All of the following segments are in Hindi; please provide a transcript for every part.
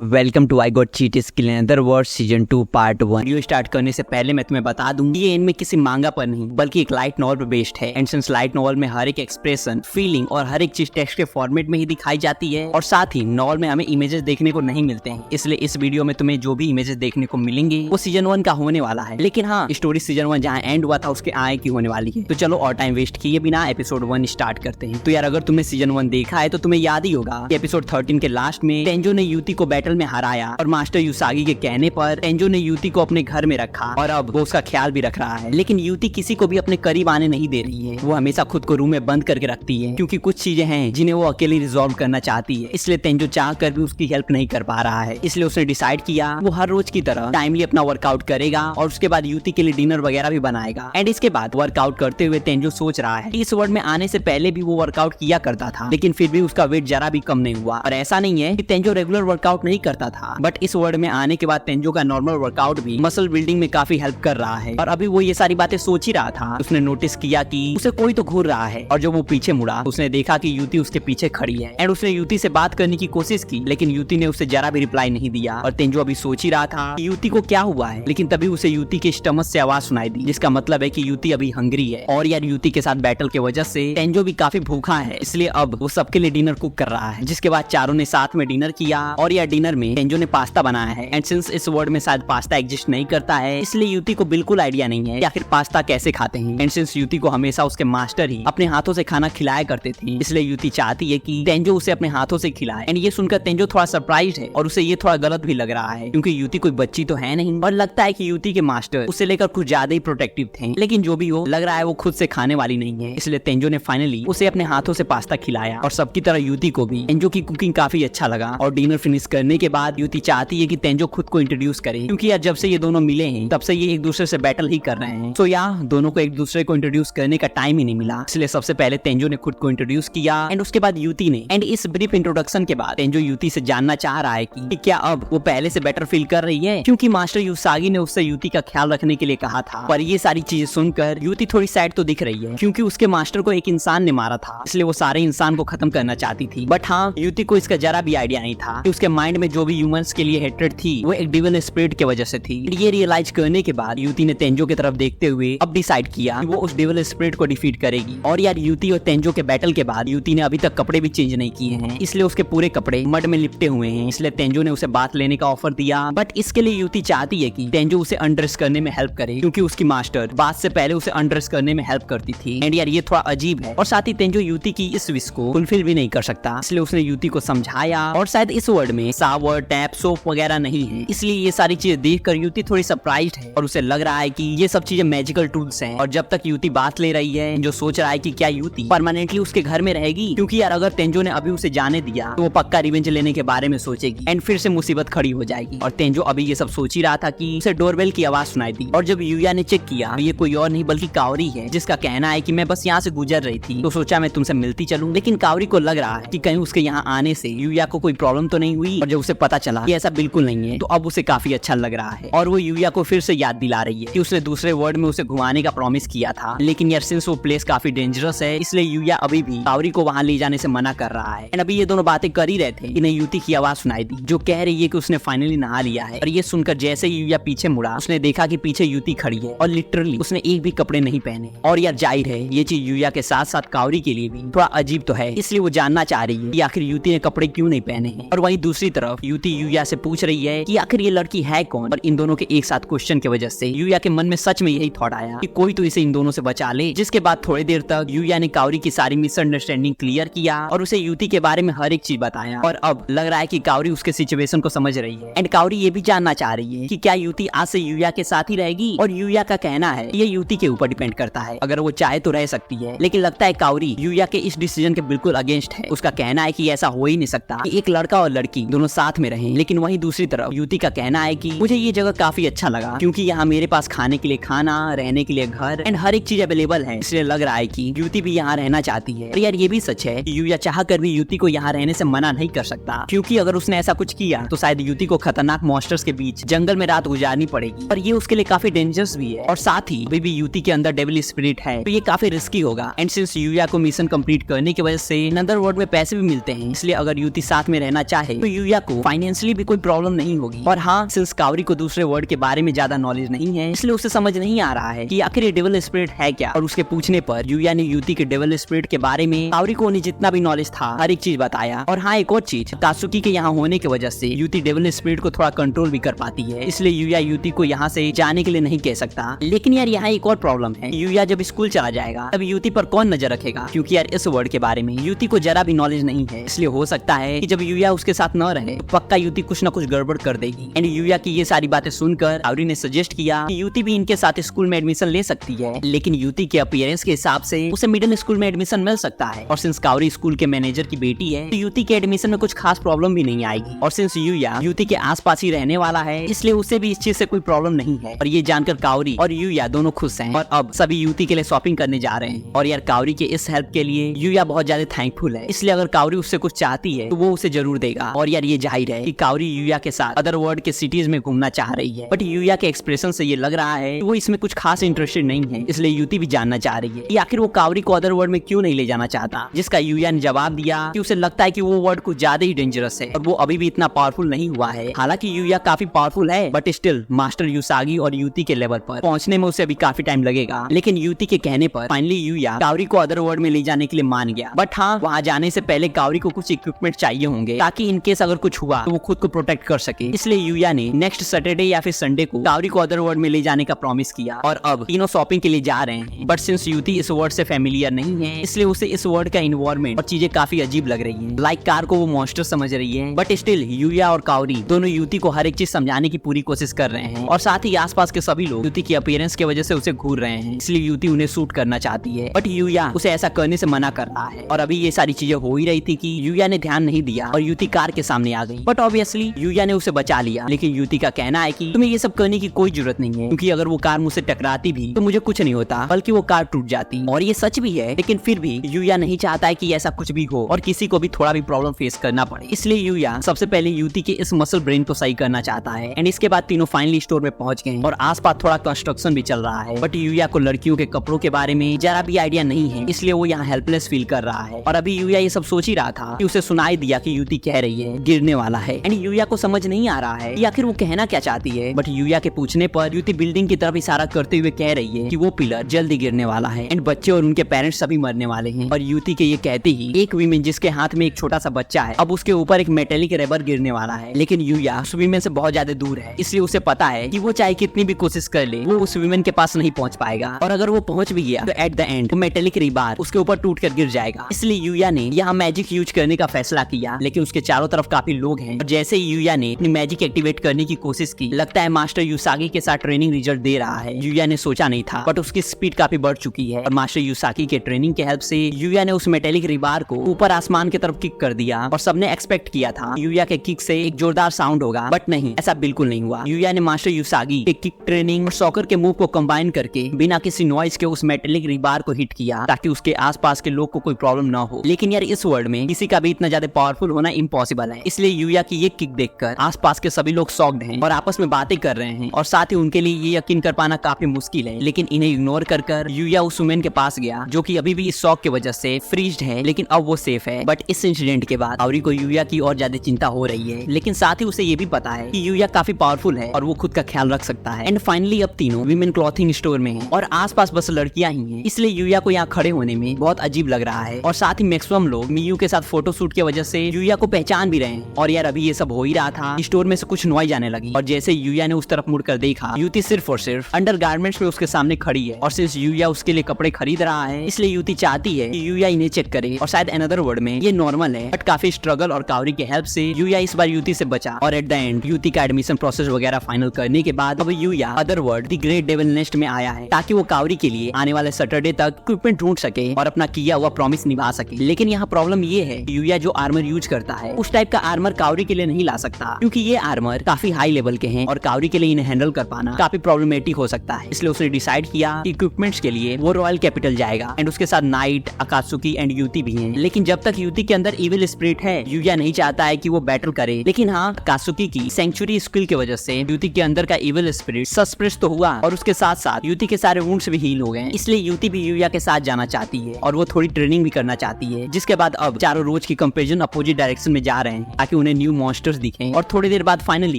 Welcome to I got cheat skill in other words season 2 part 1। Video start करने से पहले मैं तुम्हें बता दूं ये इनमें किसी मांगा पर नहीं बल्कि एक लाइट नॉवल पर बेस्ड है। एंड सिंस लाइट नॉवल में हर एक एक्सप्रेशन, फीलिंग और हर एक चीज टेक्स्ट के फॉर्मेट में ही दिखाई जाती है और साथ ही नॉवल में हमें इमेजेस देखने को नहीं मिलते हैं, इसलिए इस वीडियो में तुम्हें जो भी इमेजेस देखने को मिलेंगे वो सीजन 1 का होने वाला है। लेकिन हाँ, स्टोरी सीजन 1 जहाँ एंड हुआ था उसके आगे की होने वाली है। तो चलो और टाइम वेस्ट किए बिना एपिसोड 1 स्टार्ट करते हैं। तो यार अगर तुमने सीजन 1 देखा है तो तुम्हें याद ही होगा कि एपिसोड 13 के लास्ट में तेंजो ने युति को बैटल में हराया और मास्टर युसागी के कहने पर तेंजो ने युति को अपने घर में रखा और अब वो उसका ख्याल भी रख रहा है। लेकिन युति किसी को भी अपने करीब आने नहीं दे रही है। वो हमेशा खुद को रूम में बंद करके रखती है क्योंकि कुछ चीजें हैं जिन्हें वो अकेली रिजॉल्व करना चाहती है। इसलिए तेंजो चाह कर भी उसकी हेल्प नहीं कर पा रहा है। इसलिए उसने डिसाइड किया वो हर रोज की तरह टाइमली अपना वर्कआउट करेगा और उसके बाद युति के लिए डिनर वगैरह भी बनाएगा। एंड इसके बाद वर्कआउट करते हुए तेंजो सोच रहा है इस वर्ल्ड में आने से पहले भी वो वर्कआउट किया करता था, लेकिन फिर भी उसका वेट जरा भी कम नहीं हुआ। और ऐसा नहीं है कि तेंजो रेगुलर वर्कआउट नहीं करता था, बट इस वर्ल्ड में आने के बाद तेंजो का नॉर्मल वर्कआउट भी मसल बिल्डिंग में काफी हेल्प कर रहा है। और अभी वो ये सारी बातें सोच ही रहा था, उसने नोटिस किया कि उसे कोई तो घूर रहा है। और जब वो पीछे मुड़ा उसने देखा कि युति उसके पीछे खड़ी है। एंड उसने युति से बात करने की कोशिश की, लेकिन युति ने उसे जरा भी रिप्लाई नहीं दिया। और तेंजो अभी सोच ही रहा था कि युति को क्या हुआ है, लेकिन तभी उसे युति के स्टमक से आवाज सुनाई दी, जिसका मतलब है कि युति अभी हंग्री है। और यार युति के साथ बैटल की वजह से तेंजो भी काफी भूखा है, इसलिए अब वो सबके लिए डिनर कुक कर रहा है। जिसके बाद चारों ने साथ में डिनर किया और यार डिनर में तेंजो ने पास्ता बनाया है। एंड सिंस इस वर्ल्ड में शायद पास्ता एग्जिस्ट नहीं करता है, इसलिए युति को बिल्कुल आइडिया नहीं है कि आखिर पास्ता कैसे खाते हैं। एंड सिंस युति को हमेशा उसके मास्टर ही अपने हाथों से खाना खिलाया करते थे, इसलिए युति चाहती है कि तेंजो उसे अपने हाथों से खिलाए। एंड ये सुनकर तेंजो थोड़ा सरप्राइज है और उसे ये थोड़ा गलत भी लग रहा है क्योंकि युति कोई बच्ची तो है नहीं और लगता है कि युति के मास्टर उसे लेकर कुछ ज्यादा ही प्रोटेक्टिव थे। लेकिन जो भी हो, लग रहा है वो खुद से खाने वाली नहीं है, इसलिए तेंजो ने फाइनली उसे अपने हाथों से पास्ता खिलाया। और सबकी तरह युति को भी तेंजो की कुकिंग काफी अच्छा लगा। और डिनर फिनिश करने के बाद युति चाहती है कि तेंजो खुद को इंट्रोड्यूस करे, क्योंकि यार जब से ये दोनों मिले हैं तब से ये एक दूसरे से बैटल ही कर रहे हैं। तो यार दोनों को एक दूसरे को इंट्रोड्यूस करने का टाइम ही नहीं मिला, इसलिए सबसे पहले तेंजो ने खुद को इंट्रोड्यूस किया एंड उसके बाद युति ने। एंड इस ब्रीफ इंट्रोडक्शन के बाद तेंजो युति से जानना चाह रहा है कि क्या अब वो पहले से बेटर फील कर रही है, क्योंकि मास्टर युसागी ने उससे युति का ख्याल रखने के लिए कहा था। पर ये सारी चीजें सुनकर युति थोड़ी सैड तो दिख रही है, क्योंकि उसके मास्टर को एक इंसान ने मारा था, इसलिए वो सारे इंसान को खत्म करना चाहती थी। बट हाँ, युति को इसका जरा भी आइडिया नहीं था कि उसके माइंड में जो भी ह्यूमंस के लिए हेट्रेड थी वो एक डिविल स्पिरिट की वजह से थी। ये रियलाइज करने के बाद युति ने तेंजो की तरफ देखते हुए अब डिसाइड किया कि वो उस डिविल स्पिरिट को डिफीट करेगी। और यार युति और तेंजो के बैटल के बाद युति ने अभी तक कपड़े भी चेंज नहीं किए हैं, इसलिए उसके पूरे कपड़े मड में लिपटे हुए हैं। इसलिए तेंजो ने उसे बात लेने का ऑफर दिया, बट इसके लिए युति चाहती है कि तेंजो उसे अनड्रेस करने में हेल्प करे, क्योंकि उसकी मास्टर बात से पहले उसे अनड्रेस करने में हेल्प करती थी। एंड यार ये थोड़ा अजीब है और साथ ही तेंजो युति की इस विश को फुलफिल भी नहीं कर सकता, इसलिए उसने युति को समझाया। और शायद इस वर्ल्ड में सावर, टैप, सोप वगैरह नहीं है, इसलिए ये सारी चीजें देखकर युति थोड़ी सरप्राइज्ड है और उसे लग रहा है कि ये सब चीजें मैजिकल टूल्स हैं। और जब तक युति बात ले रही है, जो सोच रहा है कि क्या युति परमानेंटली उसके घर में रहेगी, क्योंकि यार अगर तेंजो ने अभी उसे जाने दिया तो वो पक्का रिवेंज लेने के बारे में सोचेगी एंड फिर से मुसीबत खड़ी हो जाएगी। और तेंजो अभी ये सब सोच ही रहा था कि उसे डोरबेल की आवाज सुनाई दी। और जब युया ने चेक किया तो ये कोई और नहीं बल्कि कावरी है, जिसका कहना है कि मैं बस यहाँ से गुजर रही थी तो सोचा मैं तुमसे मिलती चलूं। लेकिन कावरी को लग रहा है कि कहीं उसके यहाँ आने से युया को कोई प्रॉब्लम तो नहीं हुई। और जब उसे पता चला कि ऐसा बिल्कुल नहीं है तो अब उसे काफी अच्छा लग रहा है और वो युया को फिर से याद दिला रही है कि उसने दूसरे वर्ल्ड में उसे घुमाने का प्रॉमिस किया था। लेकिन यार सिंस वो प्लेस काफी डेंजरस है, इसलिए युया अभी भी कावरी को वहाँ ले जाने से मना कर रहा है। एंड अभी ये दोनों बातें कर ही रहे थे, इन्हें युति की आवाज सुनाई दी जो कह रही है कि उसने फाइनली नहा लिया है। और ये सुनकर जैसे ही युया पीछे मुड़ा उसने देखा कि पीछे युति खड़ी है और लिटरली उसने एक भी कपड़े नहीं पहने। और यार जाहिर है ये चीज युया के साथ साथ कावरी के लिए भी थोड़ा अजीब तो है, इसलिए वो जानना चाह रही है कि आखिर युति ने कपड़े क्यों नहीं पहने हैं। और वहीं दूसरी तरफ युति युया से पूछ रही है कि आखिर ये लड़की है कौन। और इन दोनों के एक साथ क्वेश्चन की वजह से युया के मन में सच में यही थॉट आया कि कोई तो इसे इन दोनों से बचा ले। जिसके बाद थोड़ी देर तक युया ने कावरी की सारी मिसअंडरस्टैंडिंग क्लियर किया और उसे युति के बारे में हर एक चीज बताया। और अब लग रहा है कि कावरी उसके सिचुएशन को समझ रही है। एंड कावरी ये भी जानना चाह रही है कि क्या युति आज से युया के साथ ही रहेगी। और युया का कहना है ये युति के ऊपर डिपेंड करता है, अगर वो चाहे तो रह सकती है। लेकिन लगता है कावरी युया के इस डिसीजन के बिल्कुल अगेंस्ट है। उसका कहना है कि ऐसा हो ही नहीं सकता कि एक लड़का और लड़की दोनों साथ में रहें। लेकिन वहीं दूसरी तरफ युति का कहना है कि मुझे ये जगह काफी अच्छा लगा, क्योंकि यहाँ मेरे पास खाने के लिए खाना, रहने के लिए घर एंड हर एक चीज अवेलेबल है, इसलिए लग रहा है कि युति भी यहाँ रहना चाहती है। और यार ये भी सच है कि युया चाह कर भी युति को यहाँ रहने से मना नहीं कर सकता, क्योंकि अगर उसने ऐसा कुछ किया तो शायद युति को खतरनाक मॉन्स्टर्स के बीच जंगल में रात गुजारनी पड़ेगी और ये उसके लिए काफी डेंजरस भी है। और साथ ही अभी भी युति के अंदर डेविल स्पिरिट है, तो ये काफी रिस्की होगा। एंड सिंस युया को मिशन कंप्लीट करने की वजह से अनदर वर्ल्ड में पैसे भी मिलते हैं, इसलिए अगर युति साथ में रहना चाहे तो युया को फाइनेंशियली भी कोई प्रॉब्लम नहीं होगी। और हाँ, सिंस कावरी को दूसरे वर्ड के बारे में ज्यादा नॉलेज नहीं है, इसलिए उसे समझ नहीं आ रहा है कि आखिर ये डेविल स्पिरिट है क्या। और उसके पूछने पर यूया ने युति के डेविल स्पिरिट के बारे में कावरी को उन्हें जितना भी नॉलेज था हर एक चीज बताया। और हाँ, एक और चीज, कात्सुकी के यहाँ होने की वजह से युति डेविल स्पिरिट को थोड़ा कंट्रोल भी कर पाती है, इसलिए यूया युति को यहाँ से जाने के लिए नहीं कह सकता। लेकिन यार यहाँ एक और प्रॉब्लम है, यूया जब स्कूल चला जाएगा तब युति पर कौन नजर रखेगा, क्योंकि यार इस वर्ड के बारे में युति को जरा भी नॉलेज नहीं है। इसलिए हो सकता है कि जब यूया उसके साथ न रहे तो पक्का युति कुछ न कुछ गड़बड़ कर देगी। एंड यूया की ये सारी बातें सुनकर कावरी ने सजेस्ट किया कि युति भी इनके साथ स्कूल में एडमिशन ले सकती है, लेकिन युति के अपीयरेंस के हिसाब से उसे मिडिल स्कूल में एडमिशन मिल सकता है। और सिंस कावरी स्कूल के मैनेजर की बेटी है तो युति के एडमिशन में कुछ खास प्रॉब्लम भी नहीं आएगी। और सिंस यूया युति के आसपास ही रहने वाला है, इसलिए उसे भी इस चीज से कोई प्रॉब्लम नहीं है। और ये जानकर कावरी और यूया दोनों खुश हैं और अब सभी युति के लिए शॉपिंग करने जा रहे हैं। और यार कावरी के इस हेल्प के लिए यूया बहुत ज्यादा थैंकफुल है, इसलिए अगर कावरी उससे कुछ चाहती है तो वो उसे जरूर देगा। और यार ये जाहिर है कि कावरी यूया के साथ अदर वर्ल्ड के सिटीज में घूमना चाह रही है, बट यूया के एक्सप्रेशन से ये लग रहा है कि वो इसमें कुछ खास इंटरेस्टेड नहीं है। इसलिए युति भी जानना चाह रही है कि आखिर वो कावरी को अदर वर्ल्ड में क्यों नहीं ले जाना चाहता, जिसका यूया ने जवाब दिया कि उसे लगता है कि वो वर्ल्ड कुछ ज्यादा ही डेंजरस है और वो अभी भी इतना पावरफुल नहीं हुआ है। हालांकि यूया काफी पावरफुल है, बट स्टिल मास्टर युसागी और युति के लेवल पर पहुंचने में उसे अभी काफी टाइम लगेगा। लेकिन युति के कहने पर फाइनली यूया कावरी को अदर वर्ल्ड में ले जाने के लिए मान गया। बट हाँ, वहाँ जाने से पहले कावरी को कुछ इक्विपमेंट चाहिए होंगे ताकि इनकेस अगर कुछ हुआ तो वो खुद को प्रोटेक्ट कर सके। इसलिए यूया ने नेक्स्ट सैटरडे या फिर संडे को कावरी को अदर वर्ल्ड में ले जाने का प्रॉमिस किया और अब तीनों शॉपिंग के लिए जा रहे हैं। बट सिंस युति इस वर्ड से फेमिलियर नहीं है, इसलिए उसे इस वर्ड का इन्वायरमेंट और चीजें काफी अजीब लग रही है। लाइक कार को वो मॉन्स्टर समझ रही है, बट स्टिल यूया और कावरी दोनों युति को हर एक चीज समझाने की पूरी कोशिश कर रहे हैं। और साथ ही आसपास के सभी लोग युति की अपीयरेंस की वजह से उसे घूर रहे हैं, इसलिए युति उन्हें सूट करना चाहती है, बट यूया उसे ऐसा करने से मना कर रहा है। और अभी ये सारी चीजें हो ही रही थी कि यूया ने ध्यान नहीं दिया और युति कार के सामने आ गई। बट ऑब्वियसली यूया ने उसे बचा लिया, लेकिन युति का कहना है कि तुम्हें ये सब करने की कोई जरूरत नहीं है, क्योंकि अगर वो कार मुझसे टकराती भी तो मुझे कुछ नहीं होता, बल्कि वो कार टूट जाती। और ये सच भी है, लेकिन फिर भी यूया नहीं चाहता है कि ऐसा कुछ भी हो और किसी को भी थोड़ा भी प्रॉब्लम फेस करना पड़े। इसलिए यूया सबसे पहले युति के इस मसल ब्रेन को सही करना चाहता है। एंड इसके बाद तीनों फाइनली स्टोर में पहुंच गए और आसपास थोड़ा कंस्ट्रक्शन भी चल रहा है। बट यूया को लड़कियों के कपड़ों के बारे में जरा भी आइडिया नहीं है, इसलिए वो यहाँ हेल्पलेस फील कर रहा है। और अभी यूया ये सब सोच ही रहा था कि उसे सुनाई दिया कि युति कह रही है गिरने वाला है। एंड यूया को समझ नहीं आ रहा है कि आखिर वो कहना क्या चाहती है। बट यूया के पूछने पर युति बिल्डिंग की तरफ इशारा करते हुए कह रही है कि वो पिलर जल्दी गिरने वाला है एंड बच्चे और उनके पेरेंट्स सभी मरने वाले हैं। और युति के ये कहते ही एक वीमेन जिसके हाथ में एक छोटा सा बच्चा है, अब उसके ऊपर एक मेटेलिक रबर गिरने वाला है। लेकिन यूया उस वीमेन से बहुत ज्यादा दूर है, इसलिए उसे पता है कि वो चाहे कितनी भी कोशिश कर ले, वो उस वीमेन के पास नहीं पहुंच पाएगा। और अगर वो पहुंच भी गया तो एट द एंड वो मेटेलिक रिबार उसके ऊपर टूट कर गिर जाएगा। इसलिए यूया ने यहाँ मैजिक यूज करने का फैसला किया, लेकिन उसके चारों तरफ काफी लोग हैं। और जैसे ही यूया ने अपनी मैजिक एक्टिवेट करने की कोशिश की, लगता है मास्टर युसागी के साथ ट्रेनिंग रिजल्ट दे रहा है। यूया ने सोचा नहीं था, बट उसकी स्पीड काफी बढ़ चुकी है। और मास्टर युसागी के ट्रेनिंग के हेल्प से यूया ने उस मेटेलिक रिबार को ऊपर आसमान की तरफ किक कर दिया। और सबने एक्सपेक्ट किया था यूया के किक से एक जोरदार साउंड होगा, बट नहीं, ऐसा बिल्कुल नहीं हुआ। यूया ने मास्टर युसागी के किक ट्रेनिंग और सॉकर के मूव को कंबाइन करके बिना किसी नॉइज के उस मेटेलिक रिबार को हिट किया, ताकि उसके आसपास के लोग को कोई प्रॉब्लम ना हो। लेकिन यार इस वर्ल्ड में किसी का भी इतना ज्यादा पावरफुल होना इम्पॉसिबल है, इसलिए यूया की ये किक देखकर आसपास के सभी लोग शॉक्ड हैं और आपस में बातें कर रहे हैं। और साथ ही उनके लिए ये यकीन कर पाना काफी मुश्किल है। लेकिन इन्हें इग्नोर कर यूया उस वुमेन के पास गया जो कि अभी भी इस शॉक की वजह से फ्रीज्ड है, लेकिन अब वो सेफ है। बट इस इंसिडेंट के बाद कावरी को यूया की और ज्यादा चिंता हो रही है, लेकिन साथ ही उसे ये भी पता है कि यूया काफी पावरफुल है और वो खुद का ख्याल रख सकता है। एंड फाइनली अब तीनों विमेन क्लॉथिंग स्टोर में हैं और आसपास बस लड़कियां ही हैं, इसलिए यूया को यहाँ खड़े होने में बहुत अजीब लग रहा है। और साथ ही मैक्सिमम लोग मियू के साथ फोटो शूट की वजह से यूया को पहचान भी रहे हैं। और यार अभी ये सब हो ही रहा था, स्टोर में से कुछ नॉइज आने लगी और जैसे यूया ने उस तरफ मुड़कर देखा, युति सिर्फ और सिर्फ अंडरगारमेंट्स में उसके सामने खड़ी है। और सिर्फ यूया उसके लिए कपड़े खरीद रहा है, इसलिए युति चाहती है कि यूया इन्हें चेक करे। और शायद अनदर वर्ड में ये नॉर्मल है, बट काफी स्ट्रगल और कावरी के हेल्प से यूया इस बार युति से बचा। और एट द एंड युति का एडमिशन प्रोसेस वगैरह फाइनल करने के बाद अब Yuya other world the great devil nest में आया है, ताकि वो कावरी के लिए आने वाले सैटरडे तक इक्विपमेंट ढूंढ सके और अपना किया हुआ प्रॉमिस निभा सके। लेकिन यहाँ प्रॉब्लम ये है, यूया जो आर्मर यूज करता है उस टाइप का आर्मर कावरी के लिए नहीं ला सकता, क्योंकि ये आर्मर काफी हाई लेवल के हैं और कावरी के लिए इन्हें हैंडल कर पाना काफी प्रॉब्लमेटिक हो सकता है। इसलिए उसने डिसाइड किया कि इक्विपमेंट्स के लिए वो रॉयल कैपिटल जाएगा एंड उसके साथ नाइट, अकात्सुकी एंड युति भी हैं। लेकिन जब तक युति के अंदर इविल स्पिरिट है, यूया नहीं चाहता है कि वो बैटल करे। लेकिन हाँ, अकात्सुकी की सेंचुरी स्किल की वजह से युति के अंदर का इविल स्पिरिट सस्प्रेस तो हुआ और उसके साथ साथ युति के सारे वुंड्स भी हील हो गए। इसलिए युति भी यूया के साथ जाना चाहती है और वो थोड़ी ट्रेनिंग भी करना चाहती है, जिसके बाद अब चारों रोज की कंपेरिजन अपोजिट डायरेक्शन में जा रहे हैं ताकि उन्हें न्यू मॉन्स्टर्स दिखे। और थोड़ी देर बाद फाइनली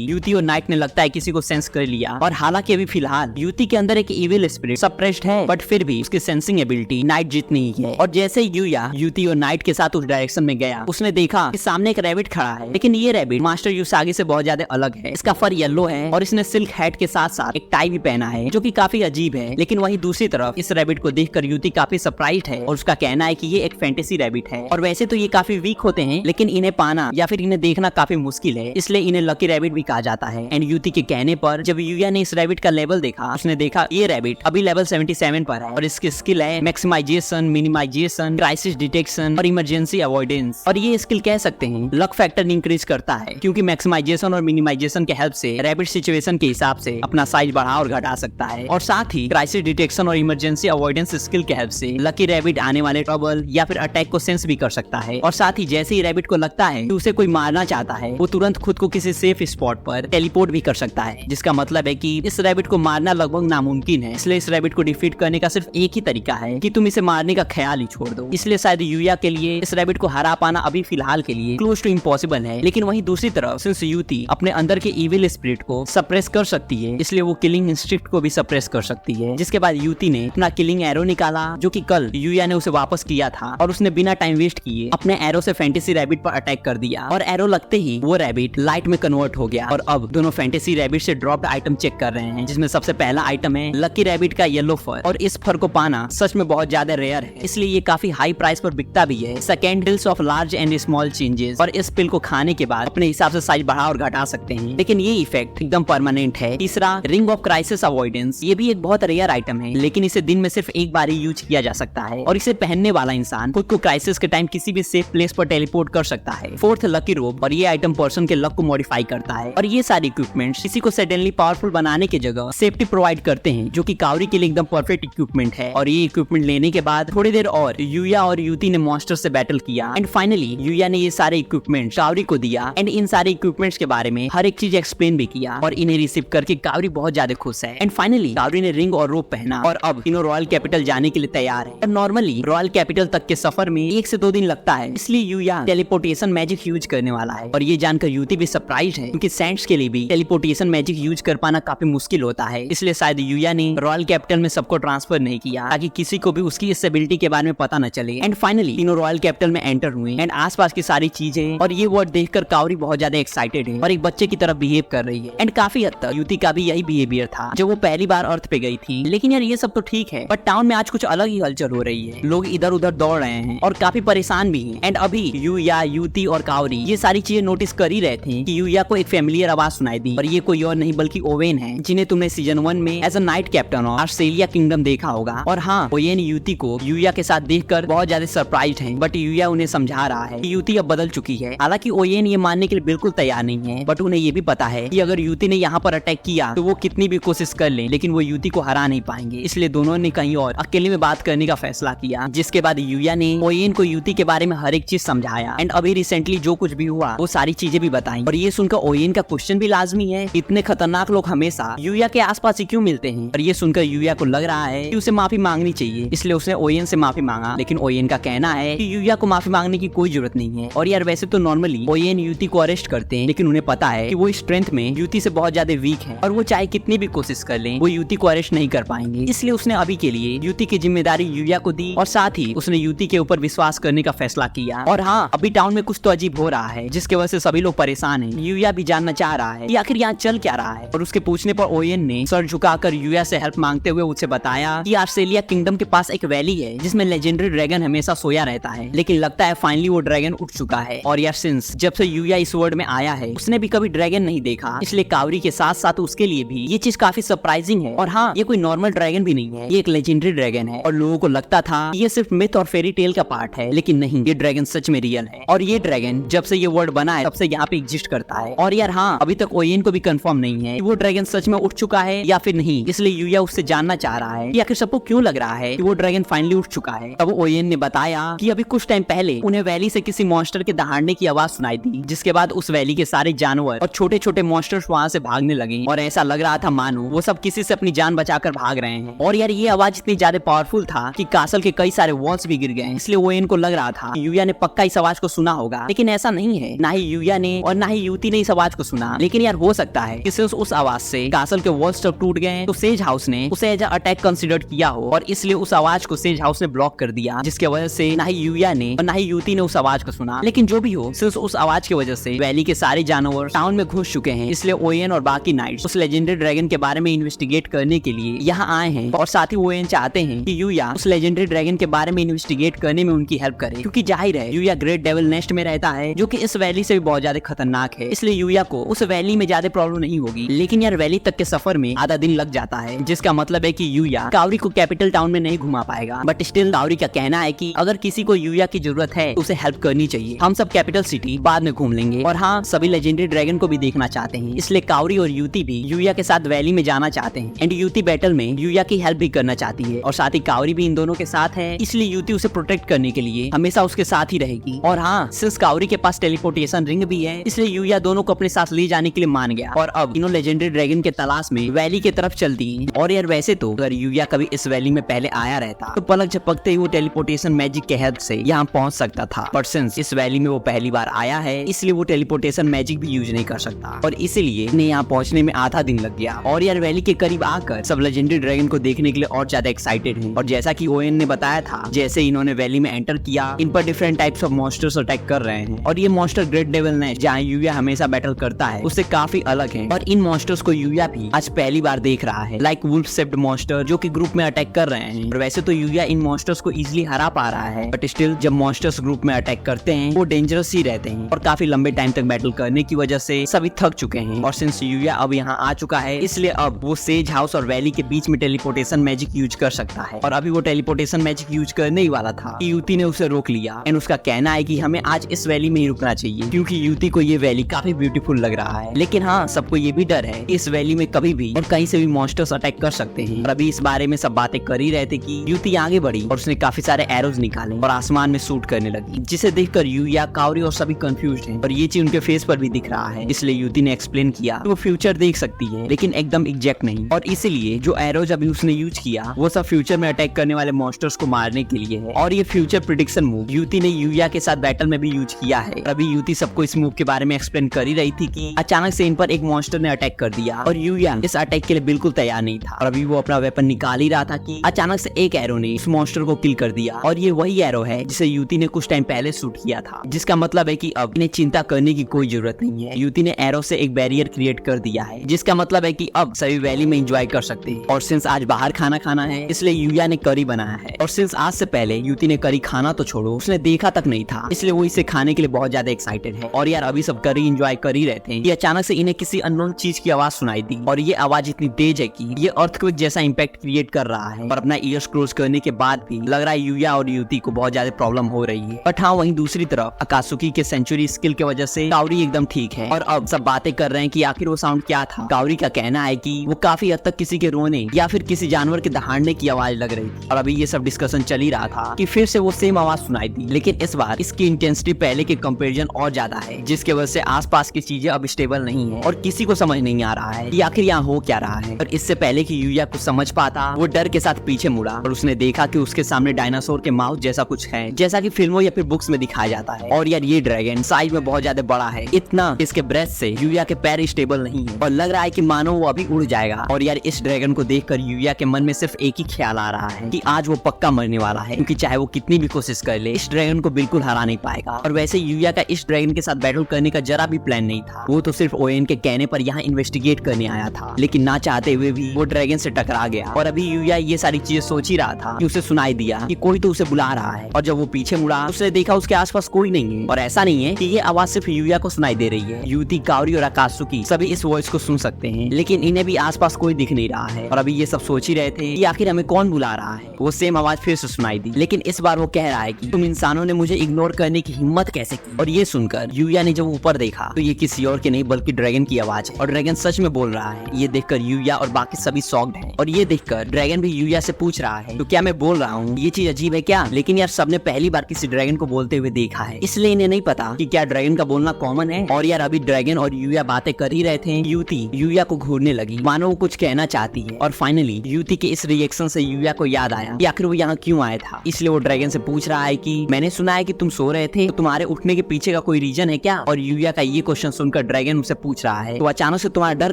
यूती और नाइट ने लगता है किसी को सेंस कर लिया। और हालांकि अभी फिलहाल यूती के अंदर एक इविल स्पिरिट सप्रेस्ड है, बट फिर भी उसकी सेंसिंग एबिलिटी नाइट जितनी ही है। और जैसे ही यूया यूती और नाइट के साथ उस डायरेक्शन में गया, उसने देखा कि सामने एक रैबिट खड़ा है, लेकिन ये रैबिट मास्टर यूसागी से बहुत ज्यादा अलग है। इसका फर येलो है और इसने सिल्क हैट के साथ साथ एक टाई भी पहना है, जो कि काफी अजीब है। लेकिन वहीं दूसरी तरफ इस रैबिट को देखकर यूती काफी सरप्राइज्ड है और उसका कहना है कि ये एक फैंटेसी रैबिट है। और वैसे तो ये काफी वीक होते हैं, लेकिन इन्हें पाना या फिर इन्हें देखना काफी मुश्किल है, इसलिए इन्हें लकी रैबिट भी कहा जाता है। एंड यूती के कहने पर जब यूया ने इस रैबिट का लेवल देखा, उसने देखा ये रैबिट अभी लेवल 77 पर है और इसकी स्किल है मैक्सिमाइजेशन, मिनिमाइजेशन, क्राइसिस डिटेक्शन और इमरजेंसी अवॉइडेंस। और ये स्किल कह सकते हैं लक फैक्टर इंक्रीज करता है, क्योंकि मैक्सिमाइजेशन और मिनिमाइजेशन के हेल्प से रैबिट सिचुएशन के हिसाब से अपना साइज बढ़ा और घटा सकता है। और साथ ही क्राइसिस डिटेक्शन और इमरजेंसी अवॉइडेंस स्किल के हेल्प से लकी रैबिट आने वाले ट्रबल या फिर अटैक को सेंस भी कर सकता है। और साथ ही जैसे ही रैबिट को लगता है कि उसे कोई मारना चाहता है, वो तुरंत खुद को किसी सेफ स्पॉट पर टेलीपोर्ट भी कर सकता है, जिसका मतलब है कि इस रैबिट को मारना लगभग नामुमकिन है। इसलिए इस रैबिट को डिफीट करने का सिर्फ एक ही तरीका है कि तुम इसे मारने का ख्याल ही छोड़ दो। इसलिए शायद यूया के लिए इस रैबिट को हरा पाना अभी फिलहाल के लिए क्लोज टू इम्पॉसिबल है। लेकिन वहीं दूसरी तरफ सिंस यूती अपने अंदर के इविल स्पिरिट को सप्रेस कर सकती है, इसलिए वो किलिंग इंस्टिंक्ट को भी सप्रेस कर सकती है। जिसके बाद यूती ने अपना किलिंग एरो निकाला, जो कि कल यूया ने उसे वापस किया था, और उसने बिना टाइम वेस्ट किए अपने एरो से फैंटेसी रैबिट पर अटैक कर दिया। और एरो लगते ही वो रैबिट लाइट में कन्वर्ट हो गया। और अब दोनों फैंटेसी रैबिट से ड्रॉप्ड आइटम चेक कर रहे हैं, जिसमें सबसे पहला आइटम है लकी रैबिट का येलो फर। और इस फर को पाना सच में बहुत ज्यादा रेयर है, इसलिए ये काफी हाई प्राइस पर बिकता भी है। Second, pills of large and small changes. और इस पिल को खाने के बाद अपने हिसाब से साइज बढ़ा और घटा सकते हैं, लेकिन ये इफेक्ट एकदम परमानेंट है। तीसरा, रिंग ऑफ क्राइसिस अवॉइडेंस। ये भी एक बहुत रेयर आइटम है, लेकिन इसे दिन में सिर्फ एक बार ही यूज किया जा सकता है, और इसे पहनने वाला इंसान खुद को क्राइसिस के टाइम किसी भी सेफ प्लेस पर टेलीपोर्ट कर सकता है। फोर्थ, लकी रोब। और ये आइटम पर्सन के लक को मॉडिफाई करता है। और ये सारे इक्विपमेंट्स किसी को सडनली पावरफुल बनाने की जगह सेफ्टी प्रोवाइड करते हैं, जो कि कावरी के लिए एकदम परफेक्ट इक्विपमेंट है। और ये इक्विपमेंट लेने के बाद थोड़ी देर और यूया और यूती ने मॉन्स्टर से बैटल किया, एंड फाइनली यूया ने ये सारे इक्विपमेंट कावरी को दिया। एंड इन सारे इक्विपमेंट्स के बारे में हर एक चीज एक्सप्लेन भी किया, और इन्हें रिसीव करके कावरी बहुत ज्यादा खुश है। एंड फाइनली कावरी ने रिंग और रोप पहना, और अब तीनों रॉयल कैपिटल जाने के लिए तैयार है। नॉर्मली रॉयल कैपिटल तक के सफर में 1 से 2 दिन लगता है, इसलिए यूया टेलीपोर्टेशन मैजिक यूज करने वाला है। और ये जानकर यूती भी सरप्राइज है, क्योंकि सैंड्स के लिए भी टेलीपोर्टेशन मैजिक यूज कर पाना काफी मुश्किल होता है। इसलिए शायद यूया ने रॉयल कैपिटल में सबको ट्रांसफर नहीं किया, ताकि किसी को भी उसकी इस एबिलिटी के बारे में पता न चले। एंड फाइनली तीनों रॉयल कैपिटल में एंटर हुए, एंड आसपास की सारी चीजें और ये वर्ड देखकर कावरी बहुत ज्यादा एक्साइटेड है और एक बच्चे की तरफ बिहेव कर रही है। एंड काफी हद तक यूती का भी यही बिहेवियर था जब वो पहली बार अर्थ पे गई थी। लेकिन यार ये सब तो ठीक है, बट टाउन में आज कुछ अलग ही हलचल हो रही है। लोग इधर उधर दौड़ रहे हैं और काफी परेशान भी हैं। एंड अभी यूया, यूती और कावरी ये सारी चीजें नोटिस कर ही रहे थे कि यूया को एक फेमिलियर आवाज सुनाई दी, और ये कोई और नहीं बल्कि ओवेन है, जिन्हें तुमने सीजन 1 में as a knight captain of Arselia kingdom देखा होगा। और हाँ, ओवेन यूती को यूया के साथ देखकर बहुत ज्यादा सरप्राइज्ड है, बट यूया उन्हें समझा रहा है कि यूती अब बदल चुकी है। हालांकि ओवेन ये मानने के लिए बिल्कुल तैयार नहीं है, बट उन्हें ये भी पता है कि अगर यूती ने यहाँ पर अटैक किया तो वो कितनी भी कोशिश कर ले, लेकिन वो यूती को हरा नहीं पाएंगे। इसलिए दोनों ने कहीं और अकेले में बात करने का फैसला किया, जिसके बाद यूया ने ओवेन को यूती के बारे में हर एक चीज समझाया। एंड अभी रिसेंटली जो कुछ भी हुआ वो सारी चीजें भी बताई। और ये सुनकर ओवेन का क्वेश्चन भी लाजमी है, इतने खतरनाक लोग हमेशा यूया के आसपास ही क्यों मिलते हैं। और ये सुनकर यूया को लग रहा है कि उसे माफी मांगनी चाहिए, इसलिए उसने ओवेन से माफी मांगा। लेकिन ओवेन का कहना है कि यूया को माफी मांगने की कोई जरूरत नहीं है। और यार वैसे तो नॉर्मली ओवेन यूती को अरेस्ट करते हैं, लेकिन उन्हें पता है कि वो स्ट्रेंथ में यूती से बहुत ज्यादा वीक है, और वो चाहे कितनी भी कोशिश कर ले वो यूती को अरेस्ट नहीं कर पाएंगे। इसलिए उसने अभी के लिए यूती की जिम्मेदारी यूया को दी, और साथ ही उसने यूती के ऊपर विश्वास करने का फैसला किया। और हाँ, अभी टाउन में कुछ तो अजीब हो रहा है, जिसके वजह से सभी लोग परेशान हैं। यूया भी जानना चाह रहा है कि आखिर यहाँ चल क्या रहा है। और उसके पूछने पर ओवेन ने सर झुकाकर यूया से हेल्प मांगते हुए उसे बताया कि आर्सेलिया किंगडम के पास एक वैली है जिसमें लेजेंडरी ड्रैगन हमेशा सोया रहता है, लेकिन लगता है फाइनली वो ड्रैगन उठ चुका है। और यार सिंस जब से यूया इस वर्ल्ड में आया है उसने भी कभी ड्रैगन नहीं देखा, इसलिए कावरी के साथ साथ उसके लिए भी ये चीज काफी सरप्राइजिंग है। और हाँ, ये कोई नॉर्मल ड्रैगन भी नहीं है, ये एक लेजेंडरी ड्रैगन है। और लोगों को लगता था ये सिर्फ मिथ और फेरी टेल का पार्ट है, लेकिन नहीं, ये ड्रैगन सच में रियल है। और ये ड्रैगन जब से ये वर्ल्ड बना है तब से यहाँ पे एग्जिस्ट करता है। और यार हाँ, अभी तक ओवेन को भी कंफर्म नहीं है कि वो ड्रैगन सच में उठ चुका है या फिर नहीं, इसलिए यूया उससे जानना चाह रहा है कि आखिर सबको क्यों लग रहा है कि वो ड्रैगन फाइनली उठ चुका है। तब ओवेन ने बताया कि अभी कुछ टाइम पहले उन्हें वैली से किसी मॉन्स्टर के दहाड़ने की आवाज सुनाई दी, जिसके बाद उस वैली के सारे जानवर और छोटे छोटे मॉन्स्टर्स वहाँ से भागने लगे, और ऐसा लग रहा था मानो वो सब किसी से अपनी जान बचाकर भाग रहे हैं। और यार ये आवाज इतनी ज्यादा पावरफुल था कि कासल के कई सारे वॉल्स भी गिर गए, इसलिए ओवेन को लग रहा था यूया ने पक्का इस आवाज को सुना होगा। लेकिन ऐसा नहीं है, है। ना ही यूया ने और ना ही युति ने इस आवाज को सुना, लेकिन यार हो सकता है कि सिर्फ उस आवाज से कासल के वॉल्स तक टूट गए तो सेज हाउस ने उसे एज अटैक कंसीडर किया हो और इसलिए उस आवाज को सेज हाउस ने ब्लॉक कर दिया, जिसकी वजह से ना ही यूया ने और ना ही युति ने उस आवाज को सुना। लेकिन जो भी हो, सिर्फ उस आवाज की वजह से वैली के सारे जानवर टाउन में घुस चुके हैं, इसलिए ओएन और बाकी नाइट्स उस लेजेंडरी ड्रैगन के बारे में इन्वेस्टिगेट करने के लिए यहाँ आए हैं और साथ ही ओएन चाहते हैं कि यूया उस लेजेंडरी ड्रैगन के बारे में इन्वेस्टिगेट करने में उनकी हेल्प करे, क्योंकि जाहिर है यूया ग्रेट डेविल नेस्ट में रहता है जो कि इस वैली से भी बहुत ज्यादा खतरनाक है, इसलिए यूया को उस वैली में ज्यादा प्रॉब्लम नहीं होगी। लेकिन यार वैली तक के सफर में आधा दिन लग जाता है, जिसका मतलब है कि यूया कावरी को कैपिटल टाउन में नहीं घुमा पाएगा। बट स्टिल कावरी का कहना है कि अगर किसी को यूया की जरूरत है तो उसे हेल्प करनी चाहिए, हम सब कैपिटल सिटी बाद में घूम लेंगे। और हाँ, सभी लेजेंडरी ड्रैगन को भी देखना चाहते हैं, इसलिए कावरी और युति भी यूया के साथ वैली में जाना चाहते हैं एंड युति बैटल में यूया की हेल्प भी करना चाहती है और साथ ही कावरी भी इन दोनों के साथ है, इसलिए युति उसे प्रोटेक्ट करने के लिए हमेशा उसके साथ ही रहेगी। और हाँ, सिंस कावरी के पास टेलीपोर्टेशन रिंग भी है, इसलिए यूया दोनों को अपने साथ ले जाने के लिए मान गया और अब तीनों लेजेंडरी ड्रैगन के तलाश में वैली की तरफ चलती है। और यार वैसे तो अगर यूया कभी इस वैली में पहले आया रहता तो पलक झपकते ही वो टेलीपोर्टेशन मैजिक के हेल्प से यहाँ पहुंच सकता था, बट सिंस इस वैली में वो पहली बार आया है इसलिए वो टेलीपोर्टेशन मैजिक भी यूज नहीं कर सकता और इसीलिए इन्हें यहाँ पहुंचने में आधा दिन लग गया। और यार वैली के करीब आकर सब लेजेंडरी ड्रैगन को देखने के लिए और ज्यादा एक्साइटेड हैं। और जैसा कि ओएन ने बताया था, जैसे इन्होंने वैली में एंटर किया, इन पर different types of monsters attack कर रहे हैं और ये मॉन्स्टर ग्रेट डेविल नेस्ट जहाँ यूया हमेशा बैटल करता है उससे काफी अलग है और इन मॉन्स्टर्स को यूया भी आज पहली बार देख रहा है, लाइक वुल्फ शेप्ड मॉन्स्टर जो कि ग्रुप में अटैक कर रहे हैं। और वैसे तो यूया इन मॉन्स्टर्स को इजीली हरा पा रहा है, बट स्टिल जब मॉन्स्टर्स ग्रुप में अटैक करते हैं वो डेंजरस ही रहते हैं और काफी लंबे टाइम तक बैटल करने की वजह से सभी थक चुके हैं। और सिंस यूया अब यहाँ आ चुका है इसलिए अब वो सेज हाउस और वैली के बीच में टेलीपोर्टेशन मैजिक यूज कर सकता है और अभी वो टेलीपोर्टेशन मैजिक यूज करने ही वाला था कि युति ने उसे रोक लिया एंड उसका कहना है कि हमें आज इस वैली में ही रुकना चाहिए क्योंकि युति को ये वैली काफी ब्यूटीफुल लग रहा है। लेकिन हाँ, सबको ये भी डर है इस वैली में कभी भी और कहीं से भी मॉन्स्टर्स अटैक कर सकते हैं और अभी इस बारे में सब बातें कर ही रहे थे कि युति आगे बढ़ी और उसने काफी सारे एरोज निकाले और आसमान में शूट करने लगी, जिसे देखकर यूया, कावरी और सभी कंफ्यूज्ड हैं और ये चीज उनके फेस पर भी दिख रहा है। इसलिए युति ने एक्सप्लेन किया कि वो फ्यूचर देख सकती है लेकिन एकदम एग्जैक्ट नहीं और इसीलिए जो एरोज अभी उसने यूज किया वो सब फ्यूचर में अटैक करने वाले मॉन्स्टर्स को मारने के लिए है। और ये फ्यूचर प्रिडिक्शन मूव युति ने यूया के साथ बैटल में भी यूज किया है। अभी युति सबको इस मूव के बारे में एक्सप्लेन कर ही रही थी कि अचानक से इन पर एक मॉन्स्टर ने अटैक कर दिया और यूया इस अटैक के लिए बिल्कुल तैयार नहीं था और अभी वो अपना वेपन निकाल ही रहा था कि अचानक से एक एरो ने उस मॉन्स्टर को किल कर दिया और ये वही एरो है जिसे युति ने कुछ टाइम पहले शूट किया था, जिसका मतलब है कि अब इन्हें चिंता करने की कोई जरूरत नहीं है। युति ने एरो से एक बैरियर क्रिएट कर दिया है, जिसका मतलब है कि अब सभी वैली में एंजॉय कर सकते हैं। और सिंस आज बाहर खाना खाना है इसलिए यूया ने करी बनाया है और सिंस आज से पहले युति ने करी खाना तो छोड़ो उसने देखा तक नहीं था, इसलिए वो इसे खाने के लिए बहुत ज्यादा एक्साइटेड है। और यार अभी सब करी एंजॉय कर ही रहे थे कि अचानक से इन्हें किसी अननोन चीज की आवाज सुनाई दी और ये आवाज इतनी तेज है कि ये अर्थक्वेक जैसा इंपैक्ट क्रिएट कर रहा है और अपना ईयर्स क्लोज करने के बाद भी लग रहा है यूया और युति को बहुत ज्यादा प्रॉब्लम हो रही है। बट हाँ, वहीं दूसरी तरफ अकात्सुकी के सेंचुरी स्किल की वजह से कावरी एकदम ठीक है और अब सब बातें कर रहे हैं कि आखिर वो साउंड क्या था। कावरी का कहना है कि वो काफी हद तक किसी के रोने या फिर किसी जानवर के दहाड़ने की आवाज लग रही थी और अभी ये सब डिस्कशन चल ही रहा था कि फिर से वो सेम आवाज सुनाई दी, लेकिन इस बार इसकी इंटेंसिटी पहले के कंपैरिजन और ज्यादा है, जिसकी वजह से आसपास की चीजें अब स्टेबल नहीं है और किसी को समझ नहीं आ रहा है कि आखिर यहाँ हो क्या रहा है। और इससे पहले कि यूया कुछ समझ पाता वो डर के साथ पीछे मुड़ा और उसने देखा कि उसके सामने डायनासोर के माउथ जैसा कुछ है, जैसा कि फिल्मों या फिर बुक्स में दिखाया जाता है। और यार ये ड्रैगन साइज में बहुत ज्यादा बड़ा है, इतना इसके ब्रेथ से यूया के पैर स्टेबल नहीं है और लग रहा है कि मानो वो अभी उड़ जाएगा। और यार इस ड्रैगन को देखकर यूया के मन में सिर्फ एक ही ख्याल आ रहा है कि आज वो पक्का मरने वाला है, क्योंकि चाहे वो कितनी भी कोशिश कर ले इस ड्रैगन को बिल्कुल हरा नहीं पाएगा। और वैसे यूया का इस ड्रैगन के साथ बैटल करने का जरा भी प्लान नहीं था, वो तो सिर्फ ओएन के कहने पर यहाँ इन्वेस्टिगेट करने आया था, लेकिन ना चाहते हुए भी वो ड्रैगन से टकरा गया। और अभी यूया ये सारी चीजें सोच ही रहा था कि उसे सुनाई दिया कि कोई तो उसे बुला रहा है और जब वो पीछे मुड़ा उसने देखा उसके आसपास कोई नहीं है। और ऐसा नहीं है कि ये आवाज सिर्फ यूया को सुनाई दे रही है, युति, कावरी और अकात्सुकी सभी इस वॉइस को सुन सकते हैं, लेकिन इन्हें भी आसपास कोई दिख नहीं रहा है। और अभी ये सब सोच ही रहे थे कि आखिर हमें कौन बुला रहा है। वो सेम आवाज फिर से सुनाई दी, लेकिन इस बार वो कह रहा है कि तुम इंसानों ने मुझे इग्नोर करने की हिम्मत कैसे की। और ये सुनकर यूया ने जब ऊपर देखा तो ये किसी और के नहीं बल्कि ड्रैगन की आवाज है और ड्रैगन सच में बोल रहा है। ये देखकर यूया और बाकी सभी शॉक्ड हैं और ये देखकर ड्रैगन भी यूया से पूछ रहा है तो क्या मैं बोल रहा हूँ, ये चीज अजीब है क्या। लेकिन यार सबने पहली बार किसी ड्रैगन को बोलते हुए देखा है, इसलिए इन्हें नहीं पता कि क्या ड्रैगन का बोलना कॉमन है। और यार अभी ड्रैगन और यूया बातें कर ही रहे थे, युति यूया को घूरने लगी मानो वो कुछ कहना चाहती है। और फाइनली युति के इस रिएक्शन से यूया को याद आया कि आखिर वो यहाँ क्यों आया था, इसलिए वो ड्रैगन से पूछ रहा है कि मैंने सुना है कि तुम सो रहे थे तो तुम्हारे उठने के पीछे का का कोई रीजन है क्या? और यूया का ये क्वेश्चन सुनकर ड्रैगन उसे पूछ रहा है तो अचानक से तुम्हारा डर